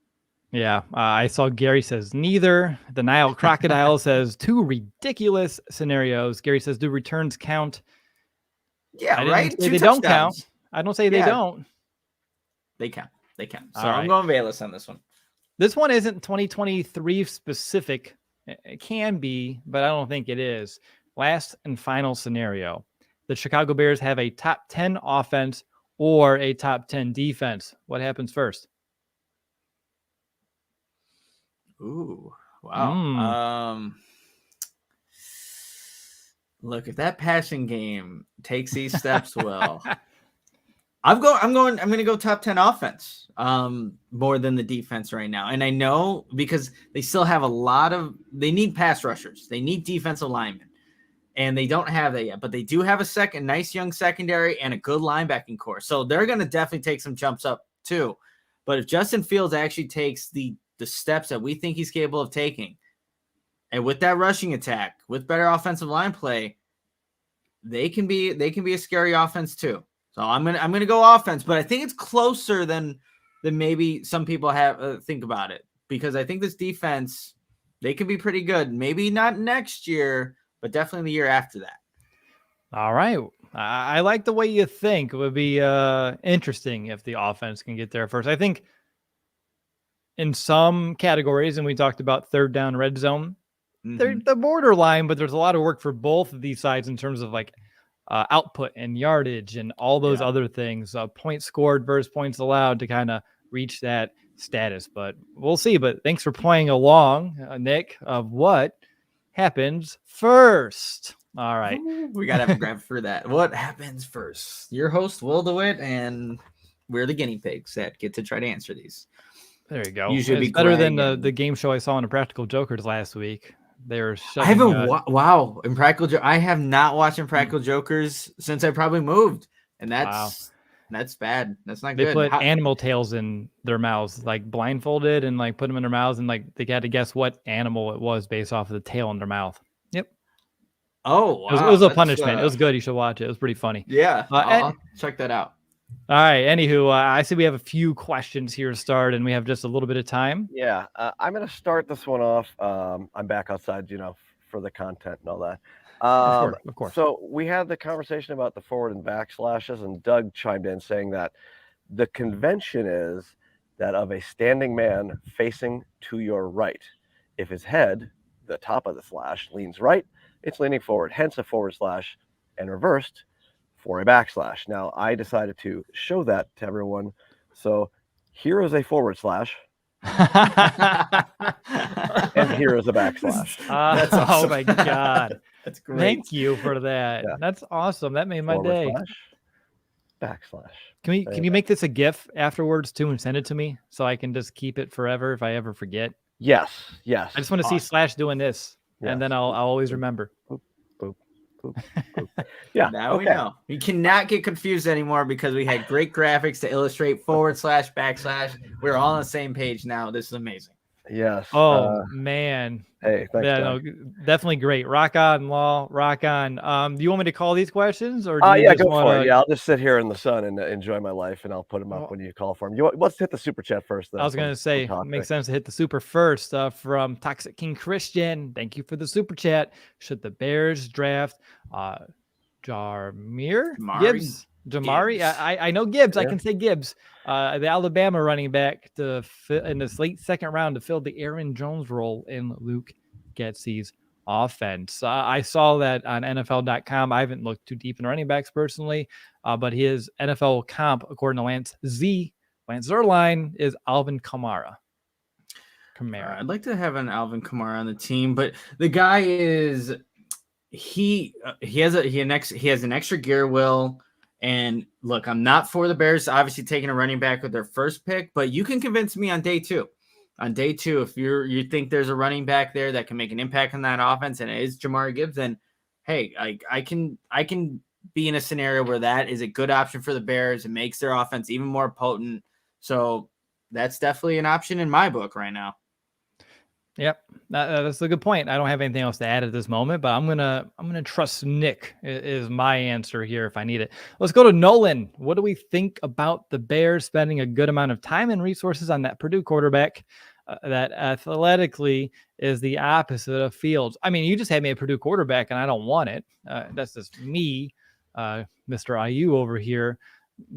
Yeah, I saw Gary says neither. The Nile Crocodile says 2 ridiculous scenarios. Gary says, do returns count? Yeah, I right. didn't say 2 they touchdowns. don't count. I don't say they don't. They count. They count. So All I'm right. going Velus on this one. This one isn't 2023 specific. It can be, but I don't think it is. Last and final scenario. The Chicago Bears have a top 10 offense or a top 10 defense. What happens first? Ooh, wow. Look, if that passing game takes these steps well, I'm going to go top 10 offense more than the defense right now. And I know because they still have they need pass rushers. They need defensive linemen. And they don't have that yet, but they do have a nice young secondary and a good linebacking core. So they're going to definitely take some jumps up too. But if Justin Fields actually takes the steps that we think he's capable of taking, and with that rushing attack, with better offensive line play, they can be a scary offense too. So I'm gonna go offense, but I think it's closer than maybe some people have think about it, because I think this defense, they can be pretty good. Maybe not next year, but definitely the year after that. All right. I like the way you think. It would be interesting if the offense can get there first. I think in some categories, and we talked about third down red zone, they're the borderline, but there's a lot of work for both of these sides in terms of like output and yardage and all those other things, points scored versus points allowed to kind of reach that status. But we'll see. But thanks for playing along, Nick, of what happens first. All right. We got to have a grab for that. What happens first? Your host, Will DeWitt, and we're the guinea pigs that get to try to answer these. There you go. Usually it's better than the game show I saw on Impractical Jokers last week. They were I haven't Impractical I have not watched Impractical Jokers since I probably moved, and that's bad. That's not good. They put animal tails in their mouths, like blindfolded, and like put them in their mouths, and like they had to guess what animal it was based off of the tail in their mouth. Yep. Oh, wow. It was a punishment. It was good. You should watch it. It was pretty funny. Yeah, I'll check that out. All right. Anywho, I see we have a few questions here to start, and we have just a little bit of time. Yeah, I'm going to start this one off. I'm back outside, for the content and all that. Of course. So we had the conversation about the forward and backslashes, and Doug chimed in saying that the convention is that of a standing man facing to your right. If his head, the top of the slash, leans right, it's leaning forward, hence a forward slash, and reversed for a backslash. Now, I decided to show that to everyone. So here is a forward slash. And here is a backslash. That's awesome. Oh my God. That's great. Thank you for that. Yeah. That's awesome. That made my forward day. Slash, backslash. Can you make this a GIF afterwards too and send it to me so I can just keep it forever if I ever forget? Yes. I just want to see Slash doing this, and then I'll always remember. Boop. Yeah. Now we know. We cannot get confused anymore because we had great graphics to illustrate forward slash, backslash. We're all on the same page now. This is amazing. Yes. Oh man. Hey, thanks. Yeah, no, definitely great. Rock on, Law. Rock on. Do you want me to call these questions, or? Yeah, go for it. Yeah, I'll just sit here in the sun and enjoy my life, and I'll put them up when you call for them. Let's hit the super chat first. Though, I was going to say, it makes sense to hit the super first. From Toxic King Christian. Thank you for the super chat. Should the Bears draft Gibbs? Jamari? I know Gibbs. Yeah. I can say Gibbs. The Alabama running back in this late second round to fill the Aaron Jones role in Luke Getsy's offense. I saw that on NFL.com. I haven't looked too deep in running backs personally, but his NFL comp, according to Lance Zierlein, is Alvin Kamara. I'd like to have an Alvin Kamara on the team, but the guy is he has an extra gear, Will. And look, I'm not for the Bears obviously taking a running back with their first pick, but you can convince me on day 2. on day 2, if you think there's a running back there that can make an impact on that offense, and it is Jamari Gibbs, then hey, I can be in a scenario where that is a good option for the Bears. It makes their offense even more potent. So that's definitely an option in my book right now. Yep, that's a good point. I don't have anything else to add at this moment, but I'm gonna trust Nick is my answer here if I need it. Let's go to Nolan. What do we think about the Bears spending a good amount of time and resources on that Purdue quarterback that athletically is the opposite of Fields? I mean, you just had me a Purdue quarterback, and I don't want it. That's just me, Mr. IU over here.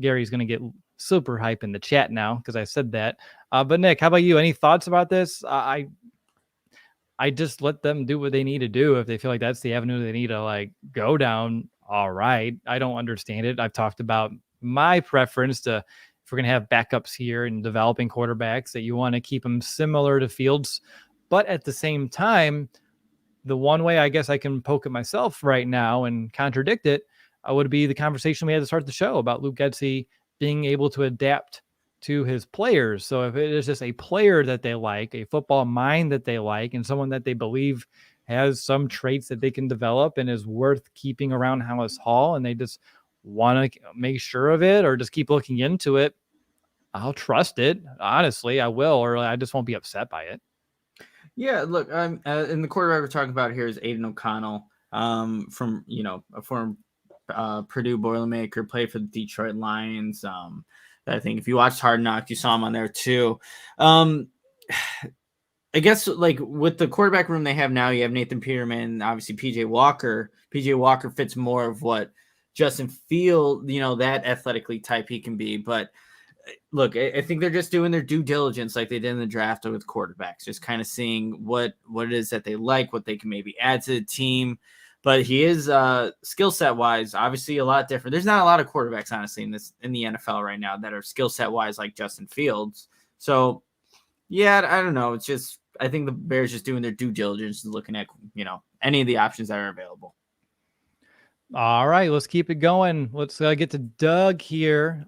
Gary's gonna get super hype in the chat now because I said that. But Nick, how about you? Any thoughts about this? I just let them do what they need to do. If they feel like that's the avenue they need to like go down, all right. I don't understand it. I've talked about my preference to, if we're going to have backups here and developing quarterbacks, that you want to keep them similar to Fields. But at the same time, the one way I guess I can poke at myself right now and contradict it would be the conversation we had to start the show about Luke Getsy being able to adapt to his players. So if it is just a player that they like, a football mind that they like, and someone that they believe has some traits that they can develop and is worth keeping around Hallis Hall, and they just want to make sure of it or just keep looking into it, I'll trust it. Honestly, I will, or I just won't be upset by it. Yeah, look, and the quarterback we're talking about here is Aiden O'Connell, from, a former Purdue Boilermaker, played for the Detroit Lions. I think if you watched Hard Knocks, you saw him on there too. I guess like with the quarterback room they have now, you have Nathan Peterman, obviously PJ Walker. PJ Walker fits more of what Justin Field, that athletically type he can be. But look, I think they're just doing their due diligence like they did in the draft with quarterbacks, just kind of seeing what it is that they like, what they can maybe add to the team. But he is skill set wise, obviously a lot different. There's not a lot of quarterbacks, honestly, in the NFL right now that are skill set wise like Justin Fields. So, yeah, I don't know. It's just I think the Bears just doing their due diligence and looking at any of the options that are available. All right, let's keep it going. Let's get to Doug here.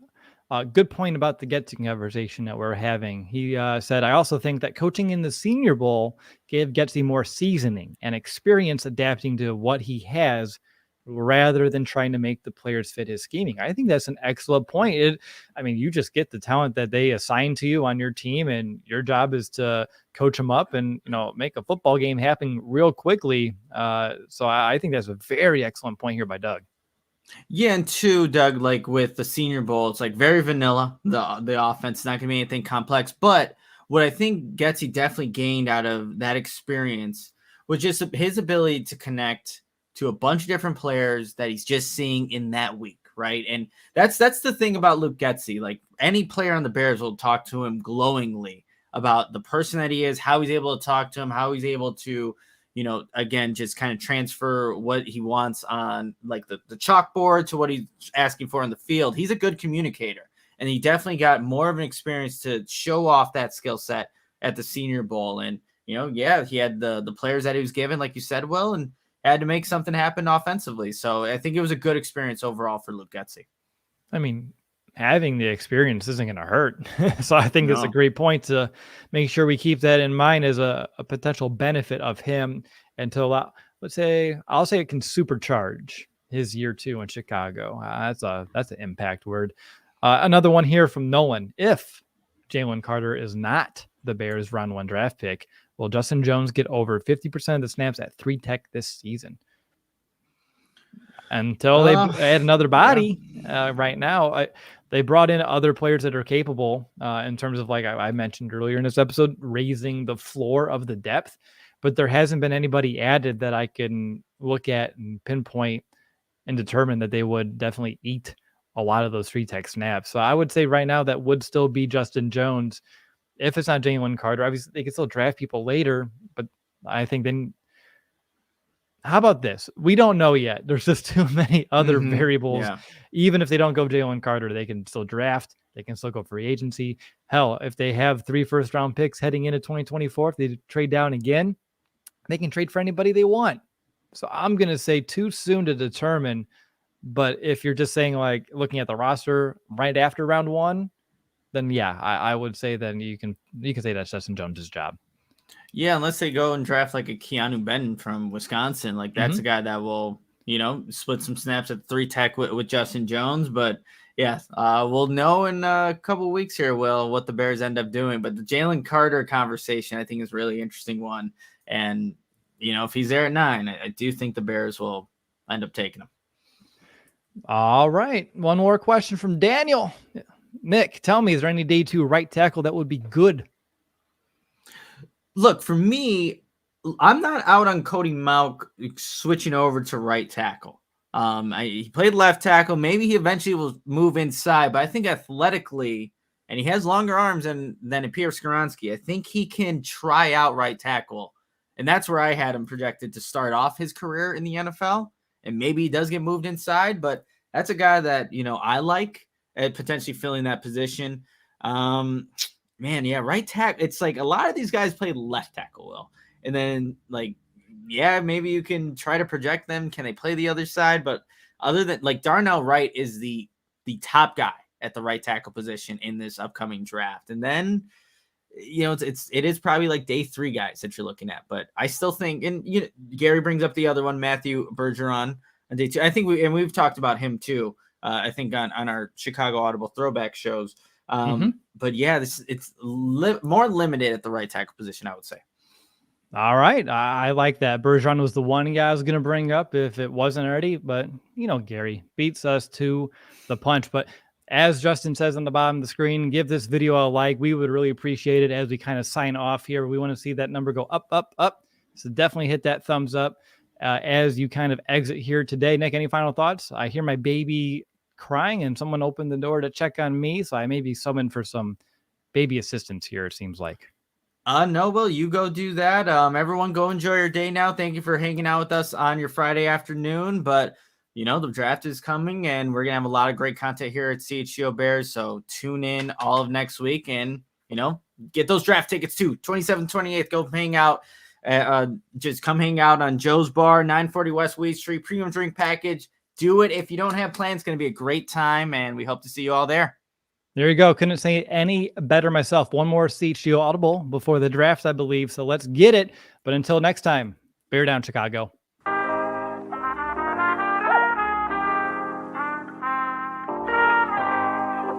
Good point about the Getsy conversation that we're having. He said, I also think that coaching in the Senior Bowl gave Getsy more seasoning and experience adapting to what he has rather than trying to make the players fit his scheming. I think that's an excellent point. You just get the talent that they assign to you on your team, and your job is to coach them up and, make a football game happen real quickly. So I think that's a very excellent point here by Doug. Yeah, and two, Doug, like with the Senior Bowl, it's like very vanilla. The offense, not gonna be anything complex. But what I think Getsy definitely gained out of that experience was just his ability to connect to a bunch of different players that he's just seeing in that week, right? And that's the thing about Luke Getsy. Like any player on the Bears will talk to him glowingly about the person that he is, how he's able to talk to him, how he's able to again, just kind of transfer what he wants on like the chalkboard to what he's asking for in the field. He's a good communicator, and he definitely got more of an experience to show off that skill set at the Senior Bowl. And, he had the players that he was given, like you said, Will, and had to make something happen offensively. So I think it was a good experience overall for Luke Getsy. Having the experience isn't going to hurt. So I think it's a great point to make sure we keep that in mind as a potential benefit of him, and to allow, I'll say it can supercharge his year 2 in Chicago. That's an impact word. Another one here from Nolan. If Jalen Carter is not the Bears' round 1 draft pick, will Justin Jones get over 50% of the snaps at 3 Tech this season? Until they add another body right now. They brought in other players that are capable in terms of, like I mentioned earlier in this episode, raising the floor of the depth. But there hasn't been anybody added that I can look at and pinpoint and determine that they would definitely eat a lot of those 3 Tech snaps. So I would say right now that would still be Justin Jones. If it's not Jalen Carter, obviously they can still draft people later. But I think then, how about this? We don't know yet. There's just too many other variables. Yeah. Even if they don't go Jalen Carter, they can still draft. They can still go free agency. Hell, if they have 3 first-round picks heading into 2024, if they trade down again, they can trade for anybody they want. So I'm going to say too soon to determine. But if you're just saying, like, looking at the roster right after round 1, then yeah, I would say then you can say that's Justin Jones's job. Yeah, unless they go and draft like a Keanu Benton from Wisconsin, like that's a guy that will, split some snaps at 3 tech with Justin Jones. But yeah, we'll know in a couple of weeks here, Will, what the Bears end up doing. But the Jalen Carter conversation, I think, is a really interesting one. And, if he's there at 9, I do think the Bears will end up taking him. All right. One more question from Daniel. Nick, tell me, is there any day 2 right tackle that would be good? Look, for me, I'm not out on Cody Mauch switching over to right tackle. He played left tackle. Maybe he eventually will move inside, but I think athletically, and he has longer arms than Pierre Skoronski, I think he can try out right tackle. And that's where I had him projected to start off his career in the NFL. And maybe he does get moved inside, but that's a guy that, I like at potentially filling that position. Man, yeah, right tackle. It's like a lot of these guys play left tackle, Will. And then, maybe you can try to project them. Can they play the other side? But other than, Darnell Wright is the top guy at the right tackle position in this upcoming draft. And then, it is probably day 3 guys that you're looking at. But I still think, and Gary brings up the other one, Matthew Bergeron, on day 2. I think we've talked about him too. I think on our Chicago Audible throwback shows. But yeah, it's more limited at the right tackle position, I would say. All right. I like that. Bergeron was the one guy I was going to bring up if it wasn't already, but Gary beats us to the punch. But as Justin says on the bottom of the screen, give this video a like. We would really appreciate it as we kind of sign off here. We want to see that number go up, up, up. So definitely hit that thumbs up as you kind of exit here today. Nick, any final thoughts? I hear my baby crying and someone opened the door to check on me, so I may be summoned for some baby assistance here, it seems like. No, Will, you go do that. Everyone go enjoy your day now. Thank you for hanging out with us on your Friday afternoon. But the draft is coming and we're gonna have a lot of great content here at CHGO Bears. So tune in all of next week and get those draft tickets too. 27th, 28th, go hang out. Just come hang out on Joe's Bar, 940 West Weed Street, premium drink package. Do it. If you don't have plans, it's going to be a great time, and we hope to see you all there. There you go. Couldn't say it any better myself. One more CHGO Audible before the draft, I believe. So let's get it. But until next time, bear down, Chicago.